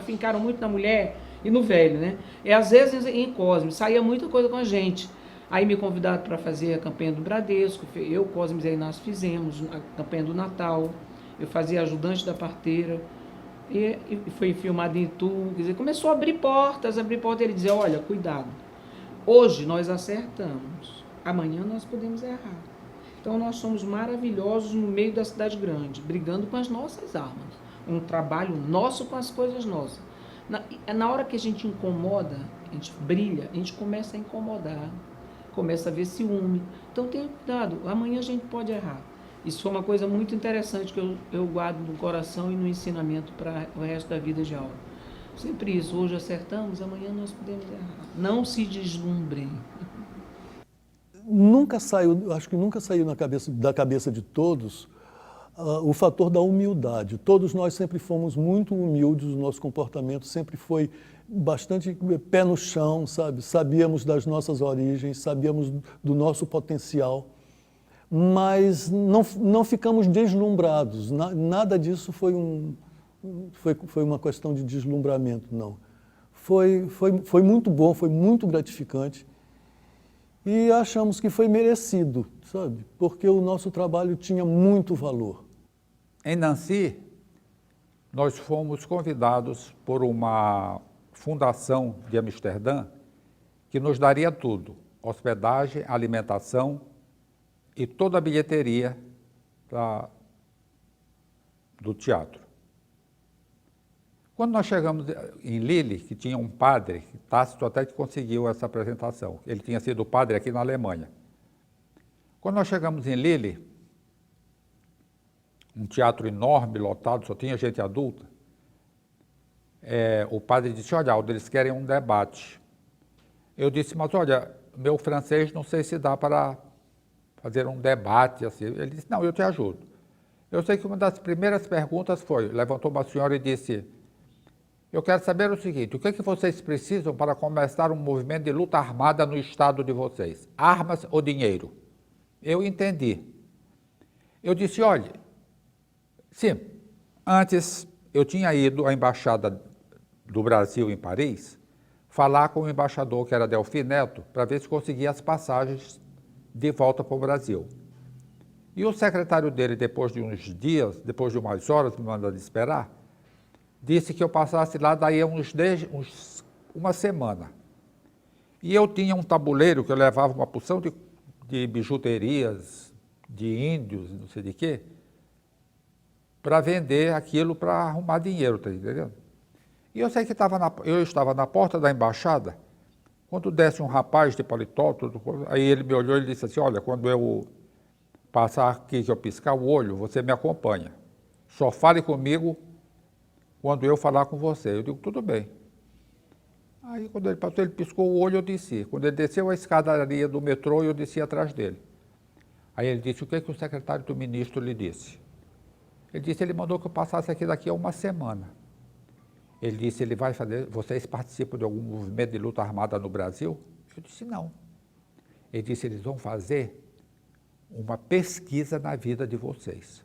fincaram muito na mulher e no velho, né? E às vezes em Cosme, saía muita coisa com a gente. Aí me convidaram para fazer a campanha do Bradesco, eu, Cosme e Zé Inácio fizemos a campanha do Natal, eu fazia ajudante da parteira, e foi filmado em Itu, quer dizer, começou a abrir portas, ele dizia, olha, cuidado, hoje nós acertamos, amanhã nós podemos errar. Então nós somos maravilhosos no meio da cidade grande, brigando com as nossas armas, um trabalho nosso com as coisas nossas. Na hora que a gente incomoda, a gente brilha, a gente começa a incomodar, começa a ver ciúme. Então tenha cuidado, amanhã a gente pode errar. Isso foi uma coisa muito interessante que eu guardo no coração e no ensinamento para o resto da vida de aula. Sempre isso, hoje acertamos, amanhã nós podemos errar. Não se deslumbrem. Nunca saiu, acho que nunca saiu da cabeça de todos o fator da humildade. Todos nós sempre fomos muito humildes, o nosso comportamento sempre foi bastante pé no chão, sabe? Sabíamos das nossas origens, sabíamos do nosso potencial, mas não ficamos deslumbrados. Nada disso foi uma questão de deslumbramento, não. Foi muito bom, foi muito gratificante e achamos que foi merecido, sabe? Porque o nosso trabalho tinha muito valor. Em Nancy, nós fomos convidados por uma fundação de Amsterdã que nos daria tudo, hospedagem, alimentação e toda a bilheteria do teatro. Quando nós chegamos em Lille, que tinha um padre, Tácito até que conseguiu essa apresentação, ele tinha sido padre aqui na Alemanha. Quando nós chegamos em Lille, um teatro enorme, lotado, só tinha gente adulta, o padre disse, olha, Aldo, eles querem um debate. Eu disse, mas olha, meu francês não sei se dá para fazer um debate assim. Ele disse, não, eu te ajudo. Eu sei que uma das primeiras perguntas foi, levantou uma senhora e disse, eu quero saber o seguinte, o que é que vocês precisam para começar um movimento de luta armada no estado de vocês? Armas ou dinheiro? Eu entendi. Eu disse, olha, sim, antes eu tinha ido à Embaixada do Brasil em Paris falar com o embaixador, que era Delfim Neto, para ver se conseguia as passagens de volta para o Brasil. E o secretário dele, depois de uns dias, depois de umas horas, me mandando esperar, disse que eu passasse lá daí uma semana. E eu tinha um tabuleiro que eu levava uma porção de bijuterias, de índios, não sei de quê, para vender aquilo para arrumar dinheiro, tá entendendo? E eu sei que eu estava na porta da embaixada, quando desce um rapaz de paletó, aí ele me olhou e disse assim, olha, quando eu passar aqui, que eu piscar o olho, você me acompanha. Só fale comigo quando eu falar com você. Eu digo, tudo bem. Aí quando ele passou, ele piscou o olho, eu desci. Quando ele desceu a escadaria do metrô, eu desci atrás dele. Aí ele disse, o que o secretário do ministro lhe disse? Ele disse, ele mandou que eu passasse aqui daqui a uma semana. Ele disse, ele vai fazer, vocês participam de algum movimento de luta armada no Brasil? Eu disse, não. Ele disse, eles vão fazer uma pesquisa na vida de vocês.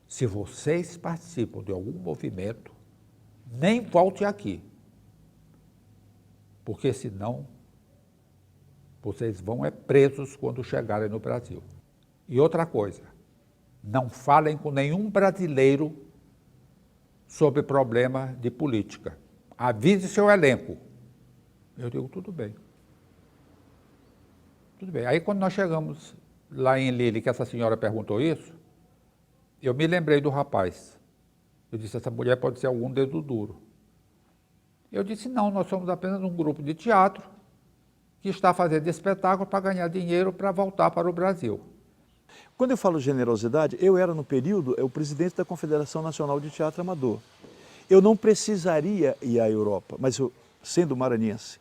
Se vocês participam de algum movimento, nem volte aqui. Porque senão, vocês vão presos quando chegarem no Brasil. E outra coisa, não falem com nenhum brasileiro sobre problema de política. Avise seu elenco. Eu digo, tudo bem. Tudo bem. Aí quando nós chegamos lá em Lille, que essa senhora perguntou isso, eu me lembrei do rapaz. Eu disse, essa mulher pode ser algum dedo duro. Eu disse, não, nós somos apenas um grupo de teatro que está fazendo espetáculo para ganhar dinheiro para voltar para o Brasil. Quando eu falo generosidade, eu era no período o presidente da Confederação Nacional de Teatro Amador. Eu não precisaria ir à Europa, mas eu, sendo maranhense,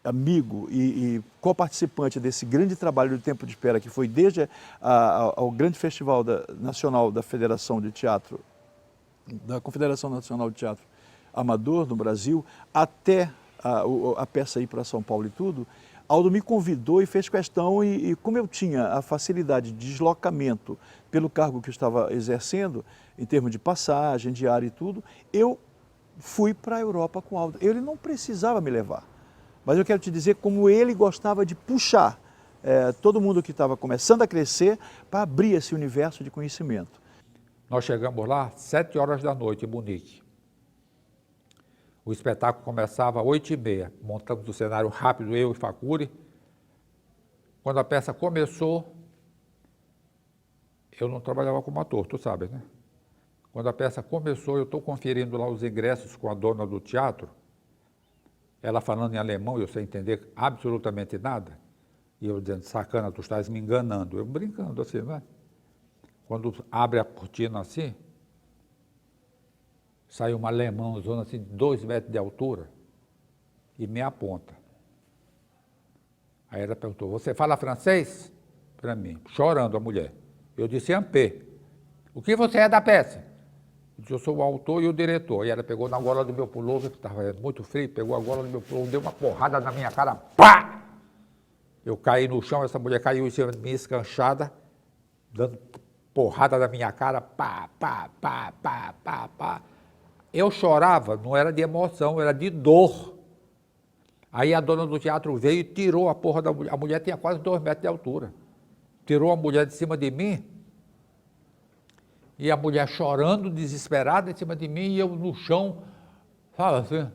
amigo e co-participante desse grande trabalho de tempo de espera, que foi desde ao grande festival nacional da Federação de Teatro, da Confederação Nacional de Teatro Amador no Brasil, até a peça ir para São Paulo e tudo, Aldo me convidou e fez questão, e como eu tinha a facilidade de deslocamento pelo cargo que eu estava exercendo, em termos de passagem, diária e tudo, eu fui para a Europa com Aldo. Ele não precisava me levar, mas eu quero te dizer como ele gostava de puxar todo mundo que estava começando a crescer para abrir esse universo de conhecimento. Nós chegamos lá 7 horas da noite em Munique. O espetáculo começava às 8h30, montamos o cenário rápido, eu e Facuri. Quando a peça começou, eu não trabalhava como ator, tu sabes, né? Quando a peça começou, eu estou conferindo lá os ingressos com a dona do teatro, ela falando em alemão, eu sem entender absolutamente nada, e eu dizendo, sacana, tu estás me enganando, eu brincando assim, né? Quando abre a cortina assim, sai uma alemãozona assim, de 2 metros de altura, e me aponta. Aí ela perguntou, você fala francês? Para mim, chorando a mulher. Eu disse, ampé. O que você é da peça? Eu disse, eu sou o autor e o diretor. E ela pegou na gola do meu pullover, que estava muito frio, pegou a gola do meu pullover, deu uma porrada na minha cara, pá! Eu caí no chão, essa mulher caiu em cima de mim, escanchada, dando porrada na minha cara, pá, pá, pá, pá, pá, pá. Eu chorava, não era de emoção, era de dor. Aí a dona do teatro veio e tirou a porra da mulher. A mulher tinha quase 2 metros de altura. Tirou a mulher de cima de mim, e a mulher chorando, desesperada, em cima de mim, e eu no chão, sabe assim,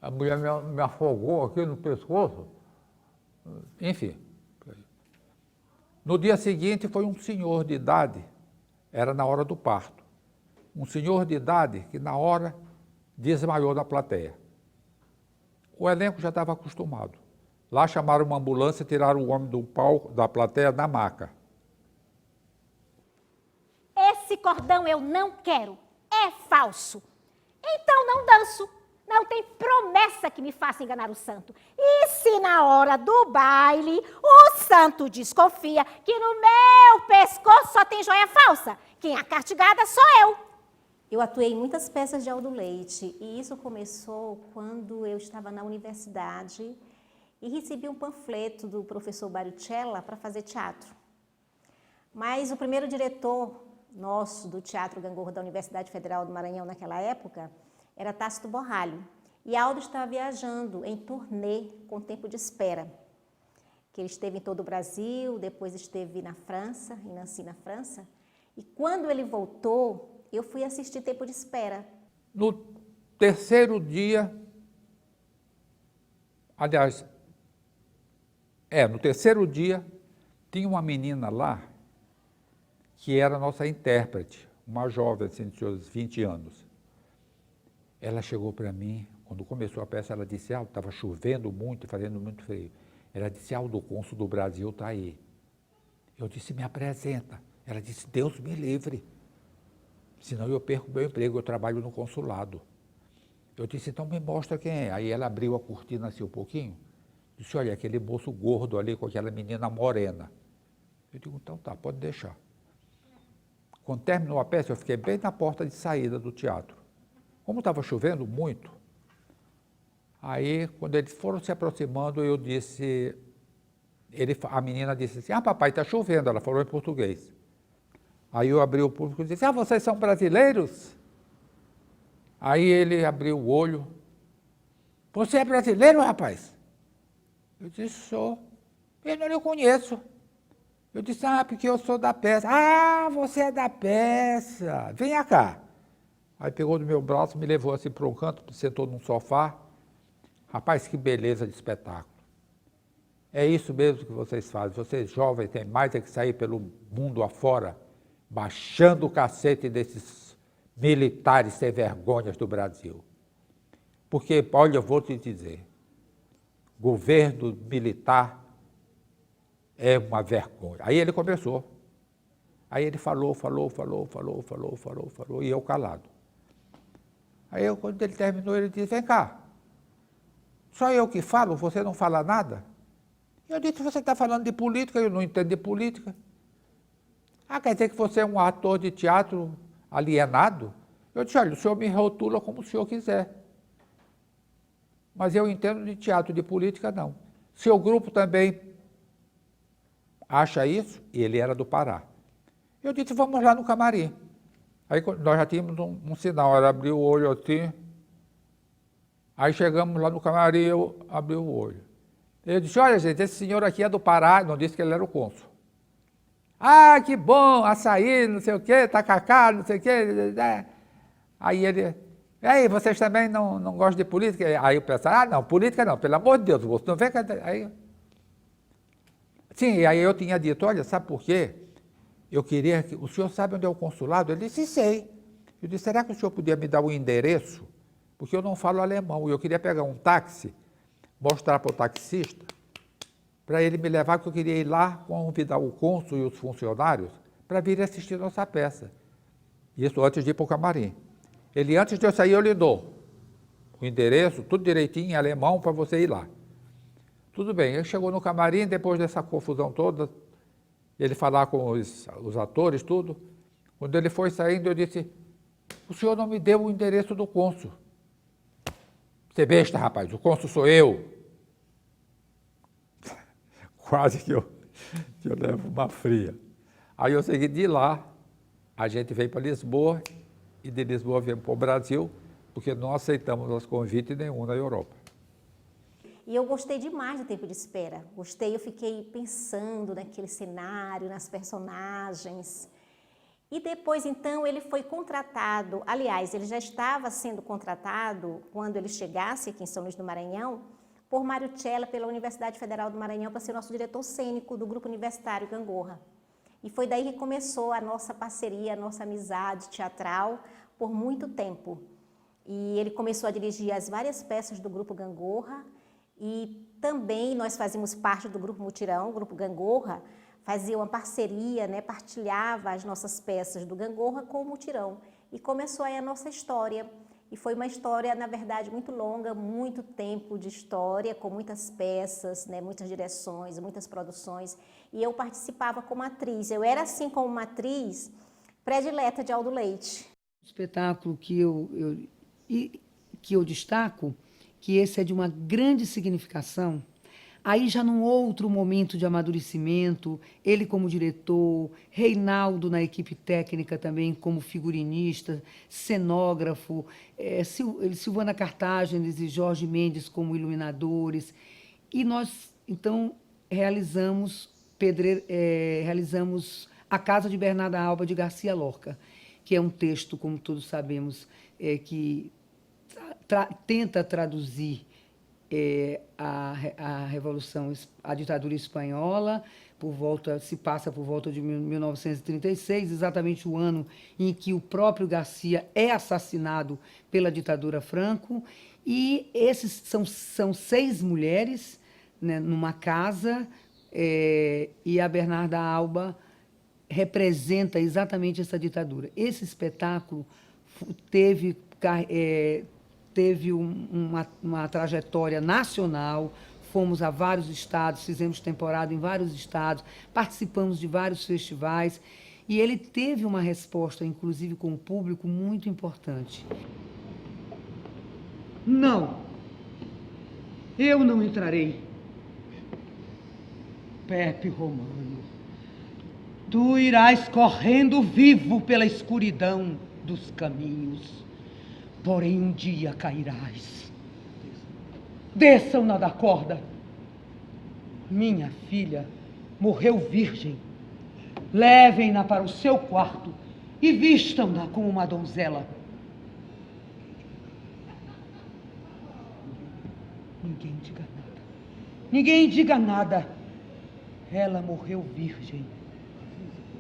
a mulher me afogou aqui no pescoço. Enfim. No dia seguinte foi um senhor de idade, era na hora do parto. Um senhor de idade que na hora desmaiou na plateia. O elenco já estava acostumado. Lá chamaram uma ambulância e tiraram o homem do palco, da plateia, na maca. Esse cordão eu não quero, é falso. Então não danço. Não tem promessa que me faça enganar o santo. E se na hora do baile o santo desconfia que no meu pescoço só tem joia falsa, quem é castigada sou eu. Eu atuei em muitas peças de Aldo Leite e isso começou quando eu estava na universidade e recebi um panfleto do professor Barichella para fazer teatro. Mas o primeiro diretor nosso do Teatro Gangorra da Universidade Federal do Maranhão naquela época era Tácito Borralho. E Aldo estava viajando em turnê com Tempo de Espera, que ele esteve em todo o Brasil, depois esteve na França, em Nancy, na França. E quando ele voltou, eu fui assistir Tempo de Espera. No terceiro dia, aliás, no terceiro dia, tinha uma menina lá que era nossa intérprete, uma jovem, assim, de seus 20 anos. Ela chegou para mim, quando começou a peça, ela disse, estava chovendo muito, fazendo muito frio. Ela disse, o cônsul do Brasil está aí. Eu disse, me apresenta. Ela disse, Deus me livre, senão eu perco meu emprego, eu trabalho no consulado. Eu disse, então me mostra quem é. Aí ela abriu a cortina assim um pouquinho, disse, olha, aquele moço gordo ali com aquela menina morena. Eu digo, então tá, pode deixar. Quando terminou a peça, eu fiquei bem na porta de saída do teatro. Como estava chovendo muito, aí, quando eles foram se aproximando, eu disse, a menina disse assim, papai, está chovendo, ela falou em português. Aí eu abri o público e disse, vocês são brasileiros? Aí ele abriu o olho, você é brasileiro, rapaz? Eu disse, sou. Eu não lhe conheço. Eu disse, porque eu sou da peça. Você é da peça, venha cá. Aí pegou do meu braço, me levou assim para um canto, sentou num sofá. Rapaz, que beleza de espetáculo. É isso mesmo que vocês fazem. Vocês jovens têm mais é que sair pelo mundo afora, baixando o cacete desses militares sem vergonhas do Brasil. Porque, olha, eu vou te dizer, governo militar é uma vergonha. Aí ele começou. Aí ele falou, e eu calado. Aí quando ele terminou, ele disse, vem cá, Só eu que falo, você não fala nada? Eu disse, você está falando de política, eu não entendo de política. Ah, quer dizer que você é um ator de teatro alienado? Eu disse, olha, o senhor me rotula como o senhor quiser. Mas eu entendo de teatro, de política, não. Seu grupo também acha isso? E ele era do Pará. Eu disse, vamos lá no camarim. Aí nós já tínhamos um sinal, ela abriu o olho assim. Aí chegamos lá no camarim, eu abri o olho. Eu disse, olha gente, esse senhor aqui é do Pará, não disse que ele era o cônsul. Ah, que bom, açaí, não sei o quê, tacacá, não sei o quê. Aí ele, aí vocês também não gostam de política? Aí eu pensava, ah não, política não, pelo amor de Deus, você não vê que... Aí... Sim, aí eu tinha dito, olha, sabe por quê? Eu queria que... O senhor sabe onde é o consulado? Ele disse, sei. Eu disse, será que o senhor podia me dar o endereço? Porque eu não falo alemão, e eu queria pegar um táxi, mostrar para o taxista, para ele me levar, que eu queria ir lá convidar o cônsul e os funcionários para vir assistir nossa peça. Isso antes de ir para o camarim. Ele, antes de eu sair, eu lhe dou o endereço, tudo direitinho em alemão, para você ir lá. Tudo bem, ele chegou no camarim, depois dessa confusão toda, ele falar com os atores, tudo. Quando ele foi saindo, eu disse, o senhor não me deu o endereço do cônsul. Você besta, rapaz, o cônsul sou eu. Quase que eu levo uma fria. Aí eu segui de lá, a gente veio para Lisboa, e de Lisboa viemos para o Brasil, porque não aceitamos os convites nenhum na Europa. E eu gostei demais do tempo de espera. Gostei, eu fiquei pensando naquele cenário, nas personagens. E depois, então, ele foi contratado, aliás, ele já estava sendo contratado, quando ele chegasse aqui em São Luís do Maranhão, por Mário Cella, pela Universidade Federal do Maranhão, para ser nosso diretor cênico do Grupo Universitário Gangorra. E foi daí que começou a nossa parceria, a nossa amizade teatral por muito tempo. E ele começou a dirigir as várias peças do Grupo Gangorra, e também nós fazíamos parte do Grupo Mutirão, o Grupo Gangorra, fazia uma parceria, né, partilhava as nossas peças do Gangorra com o Mutirão. E começou aí a nossa história. E foi uma história, na verdade, muito longa, muito tempo de história, com muitas peças, né, muitas direções, muitas produções. E eu participava como atriz. Eu era, assim, como uma atriz predileta de Aldo Leite. O espetáculo que eu destaco, que esse é de uma grande significação, aí já num outro momento de amadurecimento, ele como diretor, Reinaldo na equipe técnica também como figurinista, cenógrafo, Silvana Cartagenes e Jorge Mendes como iluminadores. E nós, então, realizamos A Casa de Bernarda Alba, de Garcia Lorca, que é um texto, como todos sabemos, que tenta traduzir a Revolução, a ditadura espanhola, se passa por volta de 1936, exatamente o ano em que o próprio Garcia é assassinado pela ditadura Franco, e esses são 6 mulheres, né, numa casa, e a Bernarda Alba representa exatamente essa ditadura. Esse espetáculo teve uma trajetória nacional, fomos a vários estados, fizemos temporada em vários estados, participamos de vários festivais, e ele teve uma resposta, inclusive com o público, muito importante. Não, eu não entrarei. Pepe Romano, tu irás correndo vivo pela escuridão dos caminhos. Porém, um dia cairás. Desçam-na da corda. Minha filha morreu virgem. Levem-na para o seu quarto e vistam-na como uma donzela. Ninguém diga nada. Ninguém diga nada. Ela morreu virgem.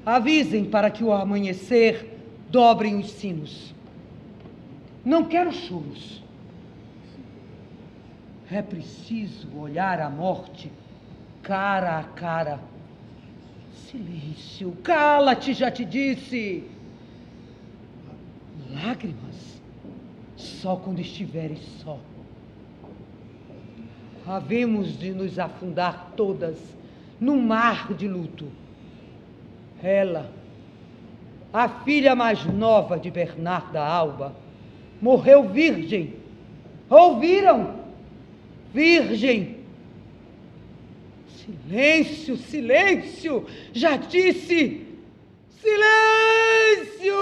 Avisem para que ao amanhecer dobrem os sinos. Não quero choros. É preciso olhar a morte cara a cara. Silêncio, cala-te, já te disse. Lágrimas, só quando estiveres só. havemos de nos afundar todas num mar de luto. Ela, a filha mais nova de Bernarda Alba, morreu virgem. Ouviram? Virgem. Silêncio, silêncio! Já disse! Silêncio!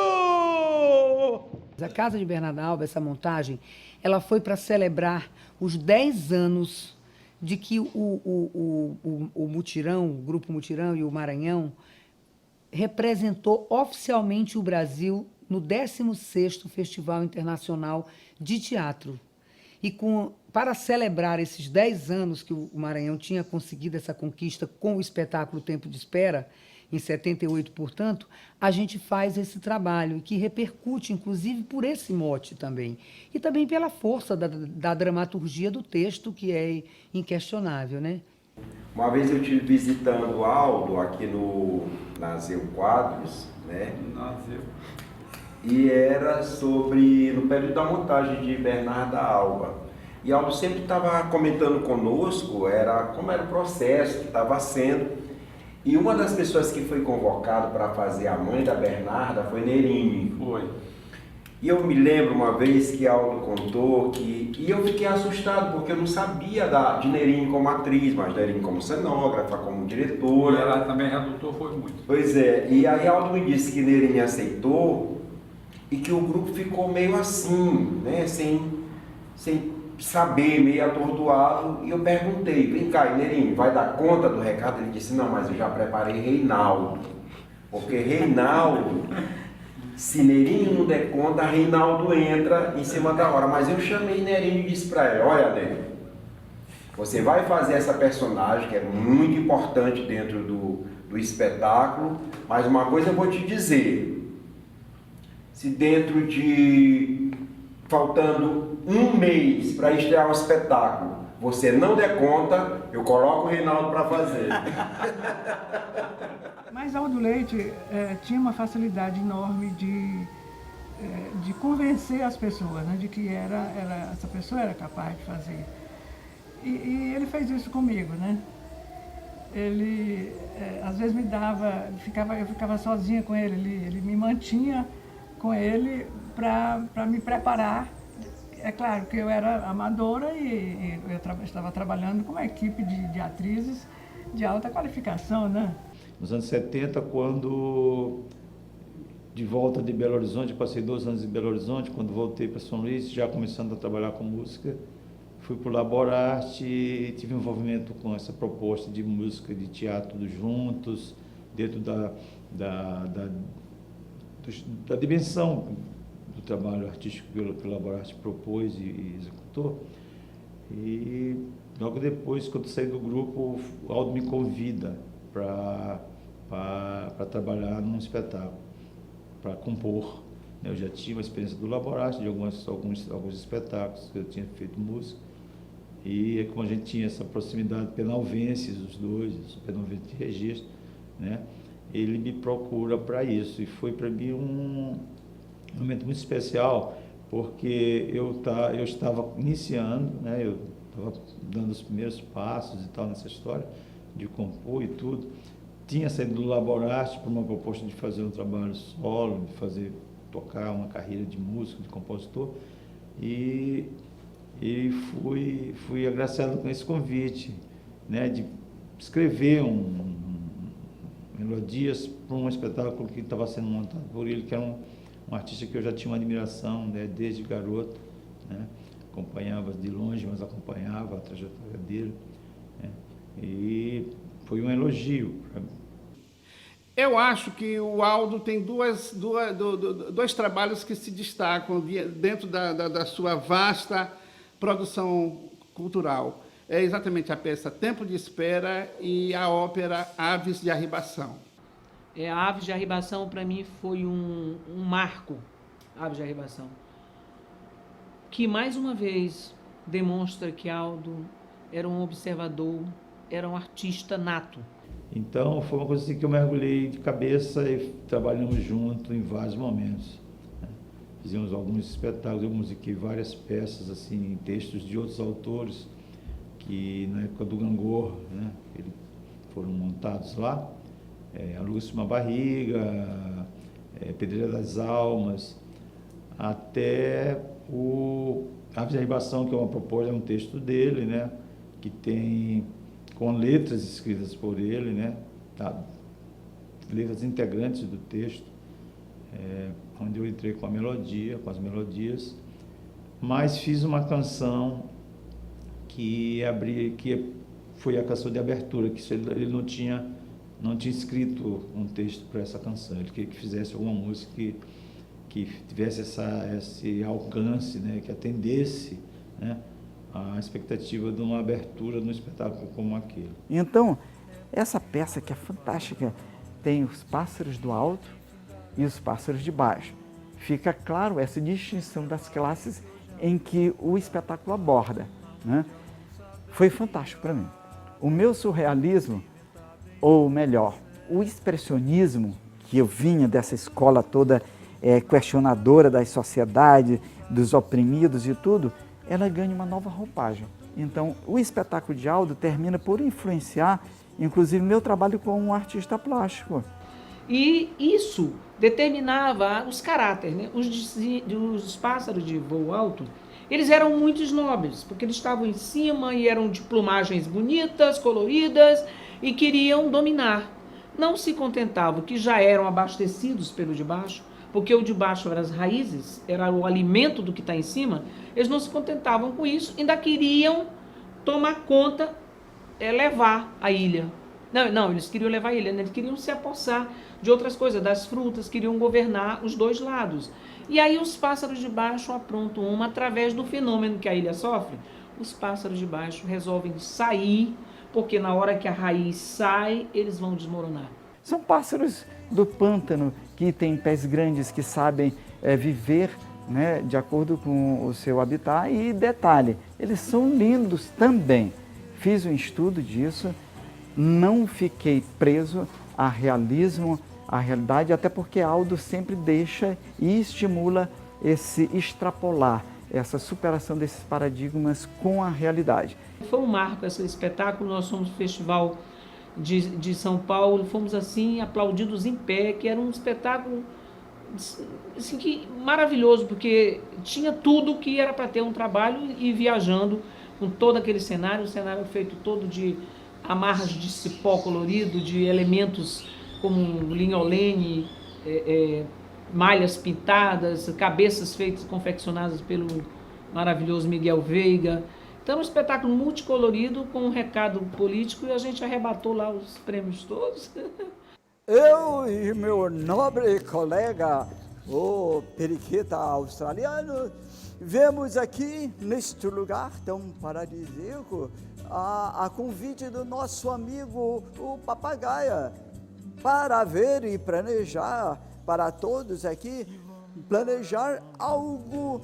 A Casa de Bernarda Alba, essa montagem, ela foi para celebrar os 10 anos de que o Mutirão, o Grupo Mutirão e o Maranhão representou oficialmente o Brasil no 16º Festival Internacional de Teatro. E para celebrar esses 10 anos que o Maranhão tinha conseguido essa conquista com o espetáculo Tempo de Espera, em 78, portanto, a gente faz esse trabalho, que repercute, inclusive, por esse mote também. E também pela força da dramaturgia do texto, que é inquestionável, né? Uma vez eu estive visitando o Aldo aqui no Naseu Quadros, né? Naseu. E era sobre, no período da montagem de Bernarda Alba. E Aldo sempre estava comentando conosco como era o processo que estava sendo. E uma das pessoas que foi convocada para fazer a mãe da Bernarda foi Nerine. Foi. E eu me lembro uma vez que Aldo contou que... E eu fiquei assustado, porque eu não sabia de Nerine como atriz, mas Nerine como cenógrafa, como diretora. E ela também redutor foi muito. Pois é, e aí Aldo me disse que Nerine aceitou e que o grupo ficou meio assim, né, sem saber, meio atordoado. E eu perguntei, vem cá, Nerine, vai dar conta do recado? Ele disse, não, mas eu já preparei Reinaldo, porque Reinaldo... Se Nerine não der conta, Reinaldo entra em cima da hora. Mas eu chamei Nerine e disse para ela, olha, Nerine, você vai fazer essa personagem que é muito importante dentro do espetáculo, mas uma coisa eu vou te dizer, se dentro de, faltando um mês para estrear o espetáculo, você não der conta, eu coloco o Reinaldo para fazer. Mas Aldo Leite tinha uma facilidade enorme de convencer as pessoas, né, de que essa pessoa era capaz de fazer. E ele fez isso comigo, né? Ele, às vezes, eu ficava sozinha com ele, ele me mantinha com ele para me preparar. É claro que eu era amadora e eu estava trabalhando com uma equipe de atrizes de alta qualificação, né? Nos anos 70, quando, de volta de Belo Horizonte, passei 2 anos em Belo Horizonte, quando voltei para São Luís, já começando a trabalhar com música, fui para o Laborarte e tive envolvimento com essa proposta de música, de teatro tudo juntos, dentro da dimensão do trabalho artístico que o Laborarte propôs e executou. E logo depois, quando saí do grupo, o Aldo me convida para trabalhar num espetáculo, para compor. Eu já tinha uma experiência do Laborarte, de alguns espetáculos que eu tinha feito música, e como a gente tinha essa proximidade penalvenses, os dois, penalvense de registro, né? Ele me procura para isso, e foi para mim um momento muito especial, porque eu estava iniciando, né? Eu estava dando os primeiros passos e tal nessa história de compor e tudo. Tinha saído do Laborarte para uma proposta de fazer um trabalho solo, de tocar uma carreira de músico, de compositor, e fui agraciado com esse convite, né, de escrever melodias para um espetáculo que estava sendo montado por ele, que era um artista que eu já tinha uma admiração, né, desde garoto, né, acompanhava de longe, mas acompanhava a trajetória dele, né, e foi um elogio para mim. Eu acho que o Aldo tem dois trabalhos que se destacam dentro da sua vasta produção cultural. É exatamente a peça Tempo de Espera e a ópera Aves de Arribação. A Aves de Arribação, para mim, foi um marco, Aves de Arribação, que, mais uma vez, demonstra que Aldo era um observador, era um artista nato. Então, foi uma coisa assim que eu mergulhei de cabeça e trabalhamos junto em vários momentos, né? Fizemos alguns espetáculos, eu musiquei várias peças, assim, em textos de outros autores, que na época do Gangorra, né, eles foram montados lá, A Luz de uma Barriga, Pedreira das Almas, até Aves da Ribação, que é uma proposta, é um texto dele, né, que tem com letras escritas por ele, né, letras integrantes do texto, onde eu entrei com a melodia, com as melodias, mas fiz uma canção que foi a canção de abertura, que ele não tinha escrito um texto para essa canção, ele queria que fizesse alguma música que tivesse esse alcance, né, que atendesse, né, a expectativa de uma abertura de um espetáculo como aquele. Então, essa peça que é fantástica, tem os pássaros do alto e os pássaros de baixo. Fica claro essa distinção das classes em que o espetáculo aborda, né? Foi fantástico para mim. O meu surrealismo, ou melhor, o expressionismo, que eu vinha dessa escola toda questionadora da sociedade, dos oprimidos e tudo, ela ganha uma nova roupagem. Então, o espetáculo de Aldo termina por influenciar, inclusive, meu trabalho como um artista plástico. E isso determinava os caráteres, né? Os pássaros de voo alto, eles eram muito nobres, porque eles estavam em cima e eram de plumagens bonitas, coloridas, e queriam dominar. Não se contentavam, que já eram abastecidos pelo de baixo, porque o de baixo eram as raízes, era o alimento do que está em cima, eles não se contentavam com isso, ainda queriam tomar conta, levar a ilha. Não, eles queriam levar a ilha, eles queriam se apossar de outras coisas, das frutas, queriam governar os dois lados. E aí os pássaros de baixo aprontam uma, através do fenômeno que a ilha sofre, os pássaros de baixo resolvem sair, porque na hora que a raiz sai, eles vão desmoronar. São pássaros do pântano, que têm pés grandes, que sabem viver, né, de acordo com o seu habitat. E detalhe, eles são lindos também. Fiz um estudo disso, não fiquei preso a realismo, a realidade, até porque Aldo sempre deixa e estimula esse extrapolar, essa superação desses paradigmas com a realidade. Foi um marco esse espetáculo, nós fomos no Festival de São Paulo, fomos assim aplaudidos em pé, que era um espetáculo assim, maravilhoso, porque tinha tudo que era para ter um trabalho e viajando com todo aquele cenário, o cenário feito todo de amarras de cipó colorido, de elementos como linholene, malhas pintadas, cabeças feitas, confeccionadas pelo maravilhoso Miguel Veiga. Então, um espetáculo multicolorido com um recado político e a gente arrebatou lá os prêmios todos. Eu e meu nobre colega, o periquita australiano, vemos aqui, neste lugar tão paradisíaco, a convite do nosso amigo, o Papagaia, para ver e planejar, para todos aqui, planejar algo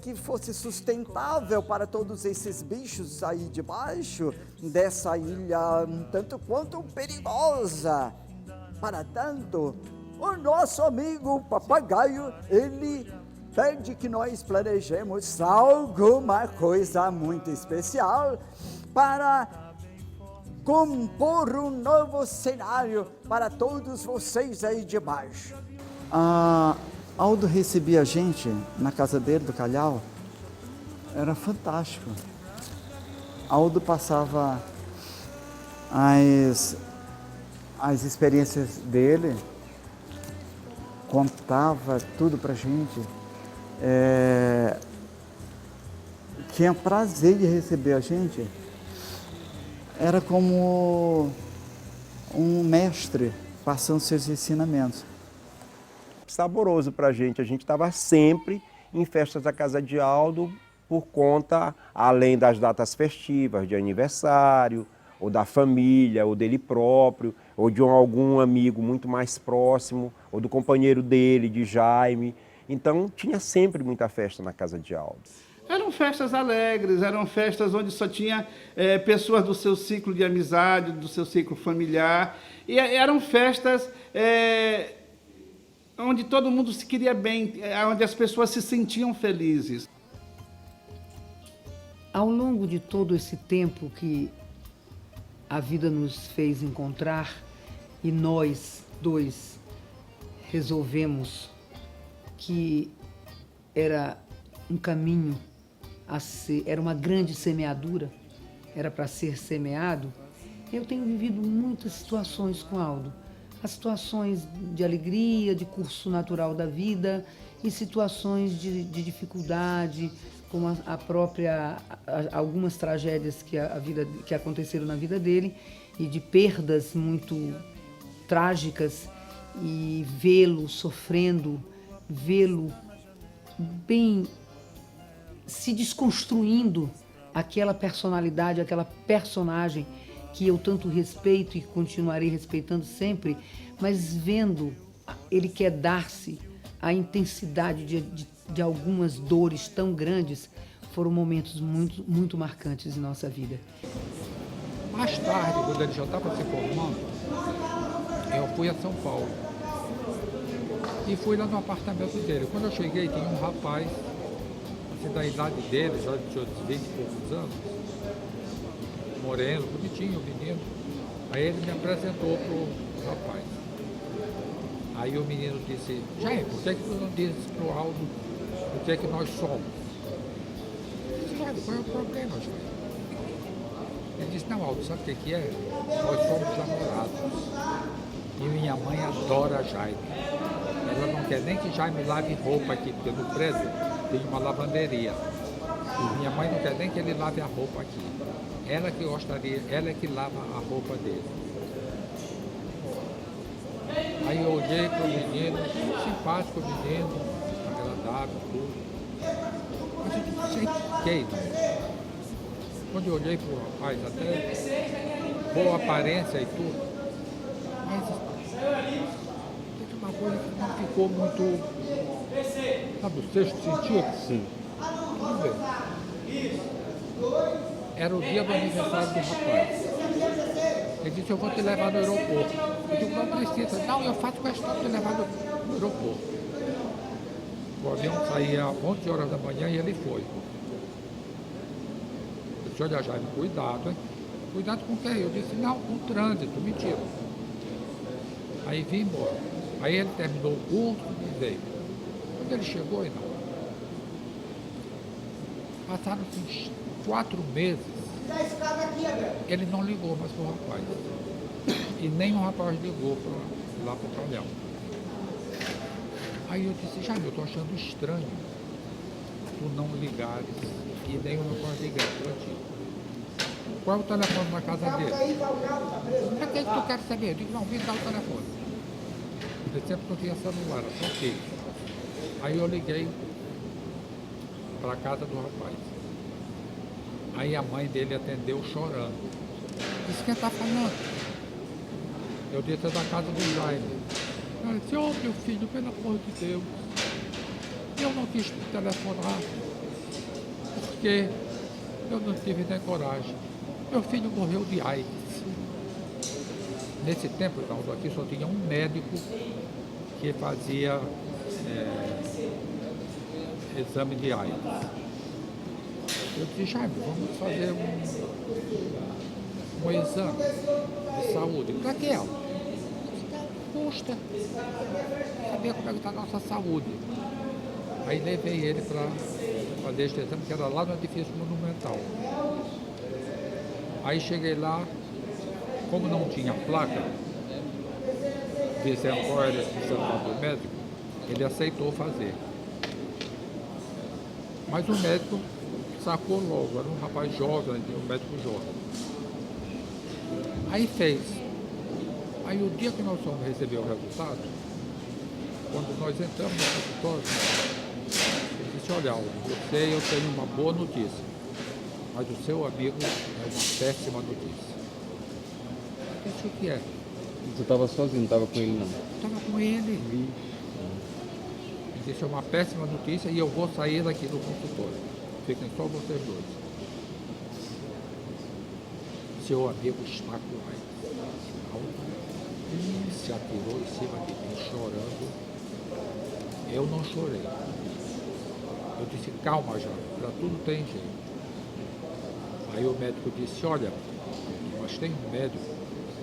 que fosse sustentável para todos esses bichos aí de baixo dessa ilha um tanto quanto perigosa. Para tanto, o nosso amigo Papagaio, ele pede que nós planejemos alguma coisa muito especial para compor um novo cenário para todos vocês aí de baixo. Aldo recebia a gente na casa dele, do Calhau, era fantástico. Aldo passava as experiências dele, contava tudo pra gente. Tinha prazer de receber a gente. Era como um mestre passando seus ensinamentos. Saboroso para a gente estava sempre em festas da casa de Aldo por conta, além das datas festivas, de aniversário, ou da família, ou dele próprio, ou de algum amigo muito mais próximo, ou do companheiro dele, de Jaime. Então tinha sempre muita festa na casa de Aldo. Eram festas alegres, eram festas onde só tinha pessoas do seu ciclo de amizade, do seu ciclo familiar, e eram festas onde todo mundo se queria bem, onde as pessoas se sentiam felizes. Ao longo de todo esse tempo que a vida nos fez encontrar e nós dois resolvemos que era um caminho a ser, era uma grande semeadura, era para ser semeado, eu tenho vivido muitas situações com Aldo. As situações de alegria, de curso natural da vida e situações de dificuldade, como algumas tragédias que aconteceram na vida dele e de perdas muito trágicas, e vê-lo sofrendo, vê-lo bem se desconstruindo aquela personalidade, aquela personagem que eu tanto respeito e continuarei respeitando sempre, mas vendo ele quer dar-se a intensidade de algumas dores tão grandes, foram momentos muito, muito marcantes em nossa vida. Mais tarde, quando ele já estava se formando, eu fui a São Paulo e fui lá no apartamento dele. Quando eu cheguei, tinha um rapaz, assim, da idade dele, já de 20 e poucos anos, moreno, bonitinho, menino. Aí ele me apresentou pro rapaz. Aí o menino disse, Jair, por que tu não dizes pro Aldo o que é que nós somos? Eu disse, Jair, qual é o problema, Jair? Ele disse, não, Aldo, sabe o que é? Nós somos namorados. E minha mãe adora Jaime. Ela não quer nem que Jaime lave roupa aqui, porque no prédio tem uma lavanderia. E minha mãe não quer nem que ele lave a roupa aqui. Ela que gostaria, ela é que lava a roupa dele. Aí eu olhei para o menino, simpático menino, agradável, tudo. Mas eu não sei quem, né? Quando eu olhei para o rapaz, até boa aparência e tudo, mas teve uma coisa que não ficou muito, sabe, o sexto sentido? Sim. Tudo bem. Era o dia do aniversário do rapaz. Ele disse, eu vou te levar no aeroporto. Eu digo, não precisa. Não, eu faço questão de te levar no aeroporto. O avião saía às 11 horas da manhã e ele foi. Eu disse, olha, Jaime, cuidado, hein? Cuidado com o quê? Eu disse, não, com o trânsito, mentira. Aí vim embora. Aí ele terminou o curso e veio. Quando ele chegou, não. Passaram-se uns 4 meses. Ele não ligou mais para o rapaz. E nem o rapaz ligou lá para o pavilhão. Aí eu disse, Jaime, eu estou achando estranho tu não ligares e nem o rapaz ligar para ti. Qual é o telefone na casa dele? Para que tu quer saber? Eu digo, não, vim dar o telefone. Ele sempre não tinha celular, só que. Aí eu liguei para a casa do rapaz. Aí a mãe dele atendeu chorando. Disse, quem está falando? Eu disse, é da casa do Jaime. Ela disse, ô meu filho, pelo amor de Deus, eu não quis telefonar, porque eu não tive nem coragem. Meu filho morreu de AIDS. Nesse tempo, aqui só tinha um médico que fazia exame de AIDS. Eu disse, Jaime, vamos fazer um exame de saúde. Para que é? Custa saber como é que está a nossa saúde. Aí levei ele para fazer este exame, que era lá no edifício monumental. Aí cheguei lá, como não tinha placa, dizendo qual era esse celular do médico, ele aceitou fazer. Mas o médico sacou logo, era um rapaz jovem, um médico jovem. Aí fez. Aí o dia que nós fomos receber o resultado, quando nós entramos no consultório, ele disse, olha, eu tenho uma boa notícia, mas o seu amigo é uma péssima notícia. Eu disse, o que é? Você estava sozinho, não estava com ele não? Estava com ele. Ele disse, é uma péssima notícia e eu vou sair daqui do consultório. Fiquem só vocês dois. Seu amigo está com AIDS. Se atirou em cima de mim, chorando. Eu não chorei. Eu disse, calma já, para tudo tem jeito. Aí o médico disse, olha, mas tem um médico,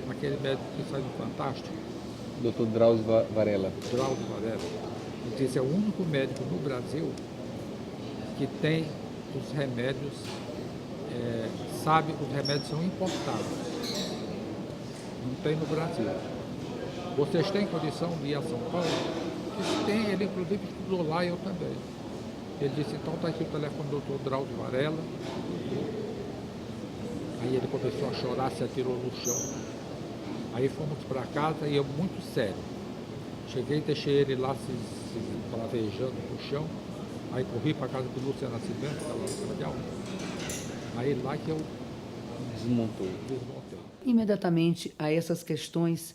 aquele médico que sai do Fantástico. Dr. Drauzio Varela. Drauzio Varela. Ele disse, é o único médico no Brasil que tem os remédios, sabe que os remédios são importados. Não tem no Brasil. Vocês têm condição de ir a São Paulo? Eu disse, tem, ele inclusive estudou lá e eu também. Ele disse, então está aqui o telefone do Dr. Drauzio Varela. Aí ele começou a chorar, se atirou no chão. Aí fomos para casa e eu muito sério. Cheguei e deixei ele lá se bravejando no chão. Aí corri para a casa do Lúcio Nascimento, que estava no Cardeal. Aí lá que eu desmontei. Imediatamente a essas questões,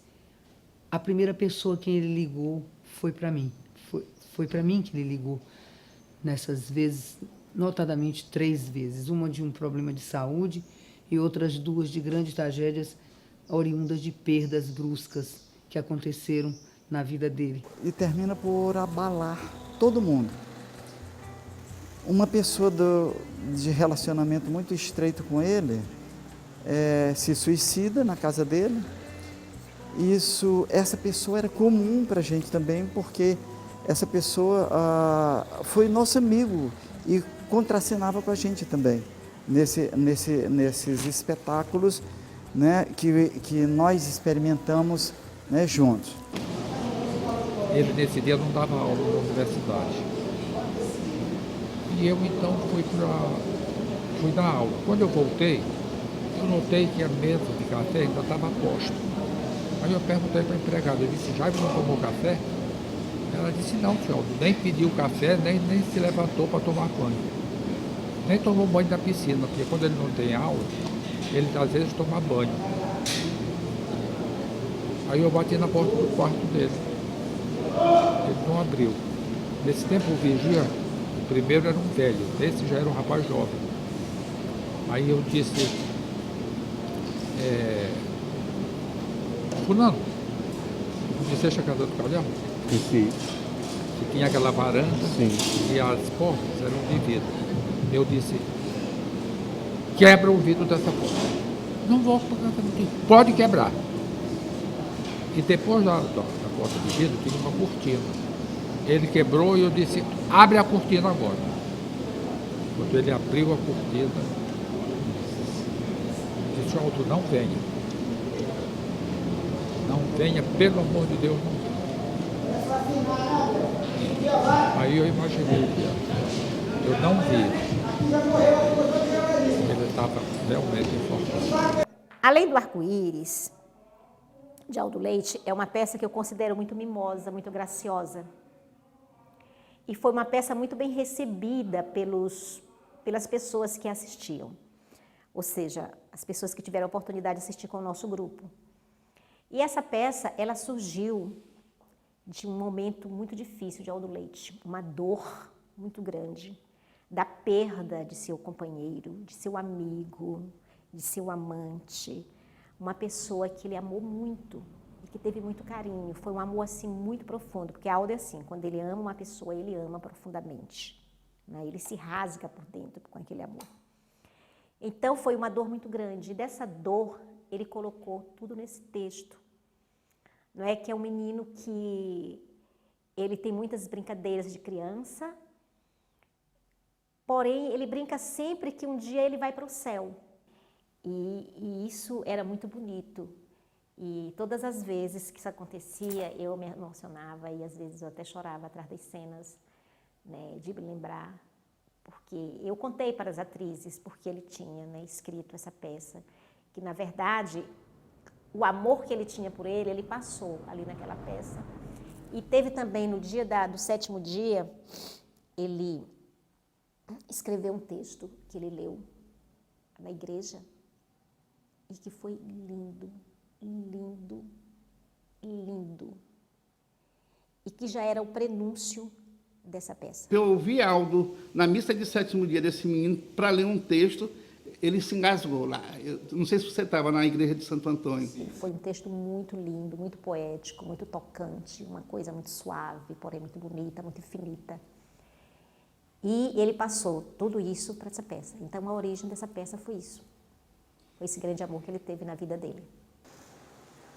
a primeira pessoa que ele ligou foi para mim. Foi para mim que ele ligou nessas vezes, notadamente 3 vezes. Uma de um problema de saúde e outras 2 de grandes tragédias oriundas de perdas bruscas que aconteceram na vida dele. E termina por abalar todo mundo. Uma pessoa de relacionamento muito estreito com ele se suicida na casa dele. Essa pessoa era comum para a gente também, porque essa pessoa foi nosso amigo e contracenava com a gente também, nesses espetáculos, né, que nós experimentamos, né, juntos. Ele nesse dia não dava aula na universidade. E eu então fui dar aula. Quando eu voltei, eu notei que a mesa de café ainda estava posta. Aí eu perguntei para a empregada, eu disse, Jaime não tomou café? Ela disse, não, senhor, nem pediu café, nem se levantou para tomar banho. Nem tomou banho na piscina, porque quando ele não tem aula, ele às vezes toma banho. Aí eu bati na porta do quarto dele. Ele não abriu. Nesse tempo o vigia, o primeiro era um velho, esse já era um rapaz jovem. Aí eu disse, fulano, conheceste a casa do Calhão? Sim. Que tinha aquela varanda. Sim. E as portas eram de vidro. Eu disse, quebra o vidro dessa porta. Não volto para casa do pode quebrar. E depois da porta de vidro tinha uma cortina. Ele quebrou e eu disse, abre a cortina agora. Quando ele abriu a cortina, disse, Aldo, não venha. Não venha, pelo amor de Deus, não venha. Aí eu imaginei que eu não vi. Ele estava realmente enforcado. Além do Arco-Íris, de Aldo Leite, é uma peça que eu considero muito mimosa, muito graciosa. E foi uma peça muito bem recebida pelas pessoas que assistiam. Ou seja, as pessoas que tiveram a oportunidade de assistir com o nosso grupo. E essa peça, ela surgiu de um momento muito difícil de Aldo Leite, uma dor muito grande, da perda de seu companheiro, de seu amigo, de seu amante, uma pessoa que ele amou muito e que teve muito carinho. Foi um amor assim muito profundo, porque Aldo é assim, quando ele ama uma pessoa, ele ama profundamente, né? Ele se rasga por dentro com aquele amor. Então foi uma dor muito grande, e dessa dor ele colocou tudo nesse texto. Não é que é um menino que ele tem muitas brincadeiras de criança, porém ele brinca sempre que um dia ele vai para o céu. E isso era muito bonito. E todas as vezes que isso acontecia, eu me emocionava e às vezes eu até chorava atrás das cenas, né, de me lembrar. Porque eu contei para as atrizes porque ele tinha, né, escrito essa peça, que na verdade o amor que ele tinha por ele passou ali naquela peça. E teve também no dia do 7º dia, ele escreveu um texto que ele leu na igreja e que foi lindo, lindo, lindo. E que já era o prenúncio dessa peça. Eu ouvi Aldo na missa de 7º dia desse menino para ler um texto, ele se engasgou lá. Eu não sei se você estava na igreja de Santo Antônio. Foi um texto muito lindo, muito poético, muito tocante, uma coisa muito suave, porém muito bonita, muito infinita. E ele passou tudo isso para essa peça. Então, a origem dessa peça foi isso. Foi esse grande amor que ele teve na vida dele.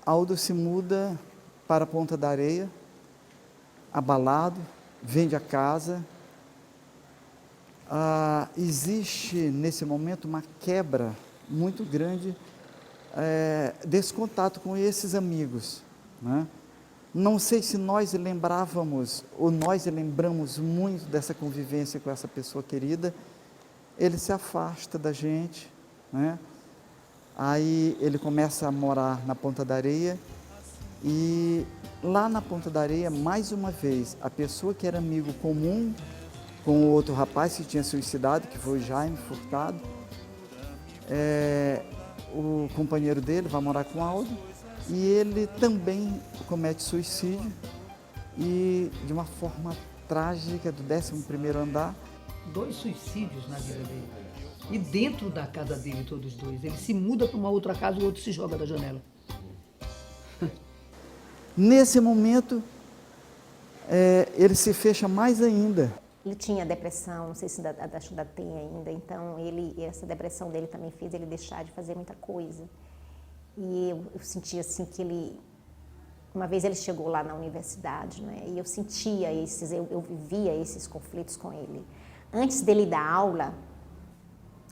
Aldo se muda para a Ponta da Areia, abalado, vende a casa. Existe, nesse momento, uma quebra muito grande desse contato com esses amigos, né? Não sei se nós lembrávamos, ou nós lembramos muito dessa convivência com essa pessoa querida. Ele se afasta da gente, né? Aí ele começa a morar na Ponta da Areia, e lá na Ponta da Areia, mais uma vez, a pessoa que era amigo comum com o outro rapaz que tinha suicidado, que foi o Jaime Furtado, o companheiro dele vai morar com o Aldo, e ele também comete suicídio, e de uma forma trágica, do 11º andar. 2 suicídios na vida dele. E dentro da casa dele, todos 2. Ele se muda para uma outra casa, o outro se joga da janela. Nesse momento, ele se fecha mais ainda. Ele tinha depressão, não sei se ainda tem ainda, então essa depressão dele também fez ele deixar de fazer muita coisa. E eu senti assim que uma vez ele chegou lá na universidade, né, e eu sentia eu vivia esses conflitos com ele. Antes dele dar aula,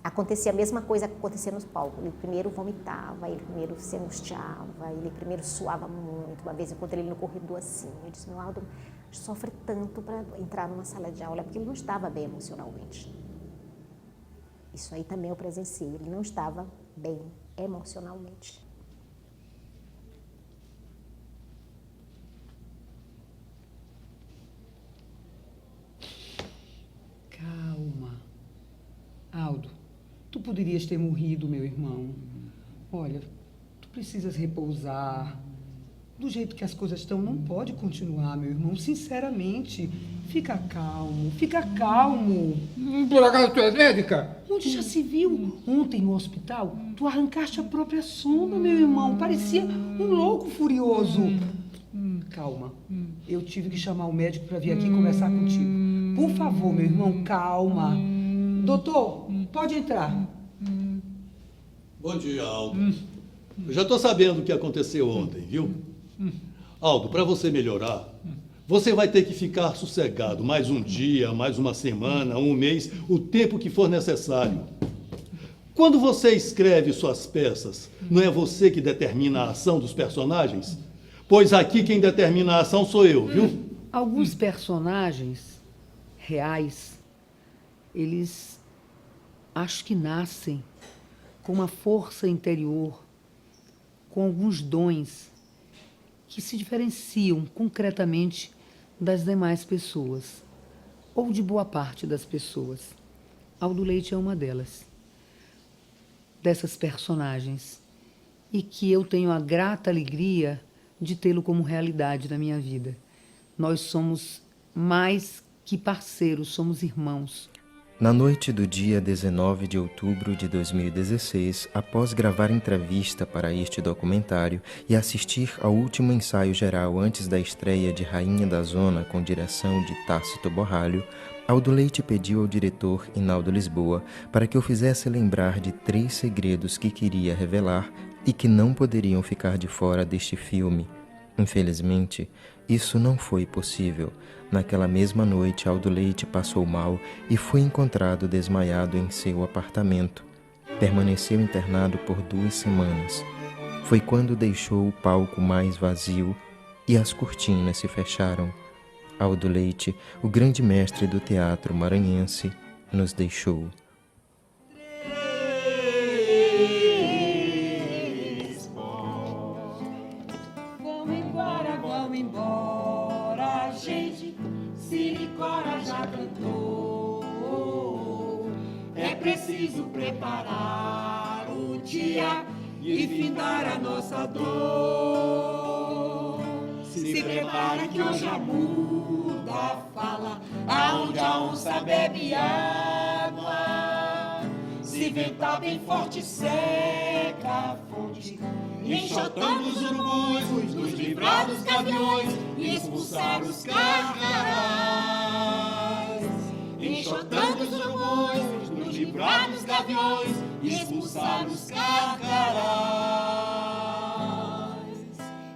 acontecia a mesma coisa que acontecia nos palcos. Ele primeiro vomitava, ele primeiro se angustiava, ele primeiro suava muito. Uma vez eu encontrei ele no corredor assim, eu disse, meu Aldo sofre tanto para entrar numa sala de aula, porque ele não estava bem emocionalmente. Isso aí também eu presenciei, ele não estava bem emocionalmente. Calma. Aldo, tu poderias ter morrido, meu irmão. Olha, tu precisas repousar. Do jeito que as coisas estão, não pode continuar, meu irmão. Sinceramente, fica calmo, fica calmo. Por acaso tu és médica? Onde já se viu? Ontem no hospital, tu arrancaste a própria sonda, meu irmão. Parecia um louco furioso. Calma. Eu tive que chamar o médico para vir aqui conversar contigo. Por favor, meu irmão, calma. Doutor, pode entrar. Bom dia, Aldo. Eu já estou sabendo o que aconteceu ontem, viu? Aldo, para você melhorar, você vai ter que ficar sossegado mais um dia, mais uma semana, um mês, o tempo que for necessário. Quando você escreve suas peças, não é você que determina a ação dos personagens? Pois aqui quem determina a ação sou eu, viu? Alguns personagens reais, eles acho que nascem com uma força interior, com alguns dons que se diferenciam concretamente das demais pessoas, ou de boa parte das pessoas. Aldo Leite é uma delas, dessas personagens, e que eu tenho a grata alegria de tê-lo como realidade na minha vida. Nós somos mais que parceiros, somos irmãos. Na noite do dia 19 de outubro de 2016, após gravar entrevista para este documentário e assistir ao último ensaio geral antes da estreia de Rainha da Zona com direção de Tácito Borralho, Aldo Leite pediu ao diretor Hinaldo Lisboa para que eu fizesse lembrar de 3 segredos que queria revelar e que não poderiam ficar de fora deste filme. Infelizmente, isso não foi possível. Naquela mesma noite, Aldo Leite passou mal e foi encontrado desmaiado em seu apartamento. Permaneceu internado por 2 semanas. Foi quando deixou o palco mais vazio e as cortinas se fecharam. Aldo Leite, o grande mestre do teatro maranhense, nos deixou. Vamos embora, gente. Siricora já cantou. É preciso preparar o dia e findar a nossa dor. Se prepara que hoje a muda fala, aonde a onça bebe água. Se ventar bem forte, seca a fonte, enxotando os urubus, nos livrar dos gaviões e expulsar os carcarás. Enxotando expulsar os carcarás.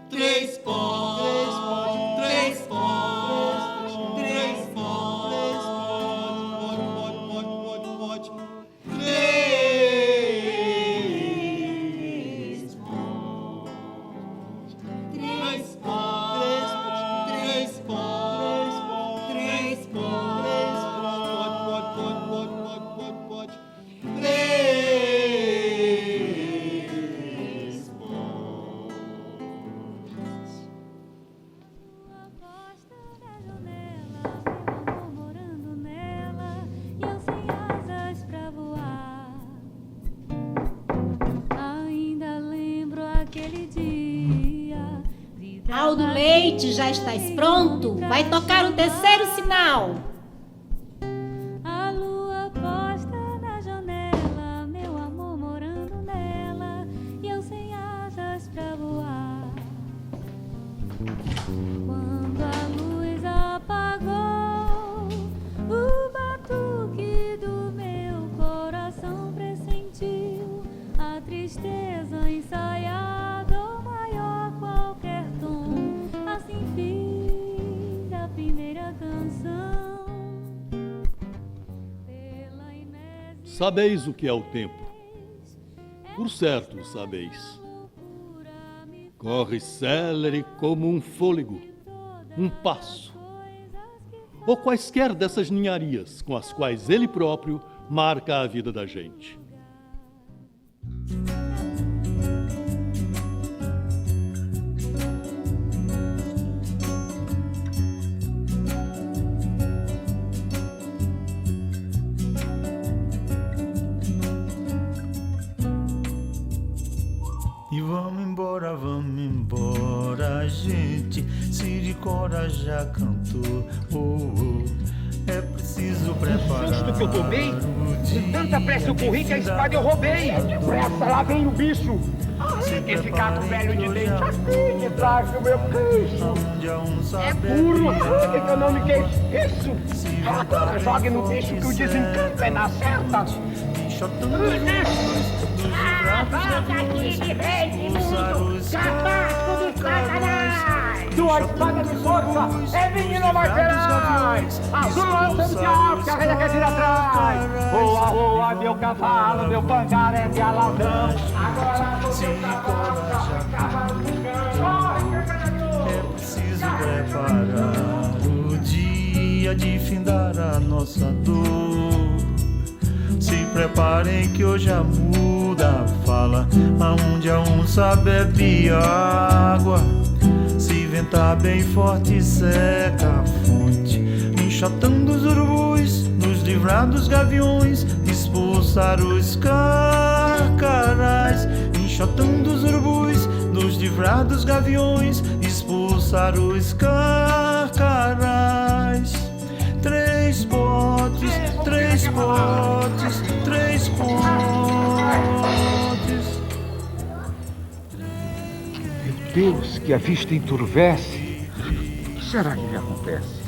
3 potes, 3 potes, 3 potes, pote, 3 potes, 3 potes, 3 potes, 3 potes, 3. Aldo Leite, já estás pronto? Vai tocar o terceiro sinal. A lua posta na janela, meu amor morando nela, e eu sem asas pra voar. Quando a luz apagou, o batuque do meu coração pressentiu a tristeza ensaiada, ou maior qualquer tom. Assim fiz a primeira canção. Sabeis o que é o tempo? Por certo sabeis. Corre célere como um fôlego, um passo, ou quaisquer dessas ninharias com as quais ele próprio marca a vida da gente. E vamos embora, gente. Siricora já cantou. É preciso preparar. Que susto que eu tomei! De tanta pressa eu corri que a espada eu roubei! Depressa, lá vem o bicho! Esse gato velho de leite aqui de trás do meu queixo! É puro! Por que eu não me queixo? Isso! Jogue no bicho que o desencanto é na certa! Volta aqui de vez em mundo! Capaz de Satanás! Tua espada de força é menino Marcerais! Azul lança de alto, carrega que atira atrás! Voa, voa, meu cavalo, meu pangaré de aladão! Agora o meu cavalo de cão! É preciso preparar o dia de findar a nossa dor. Se preparem que hoje a muda fala, aonde a onça bebe água. Se ventar bem forte seca a fonte, enxotando os urubus, nos livrar dos gaviões, expulsar os carcarás. Enxotando os urubus, nos livrar dos gaviões, expulsar os carcarás. 3 potes, 3 potes, 3 potes. Meu Deus, que a vista enturvece! O que será que lhe acontece?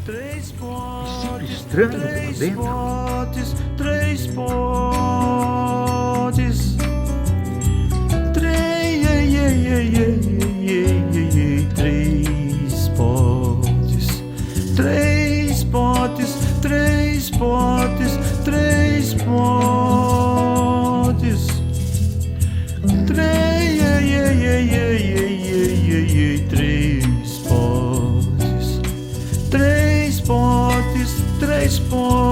Me sinto estranho por dentro. 3 potes, 3 potes, 3 potes, 3 potes, 3 potes, 3 potes, 3 potes, 3 potes.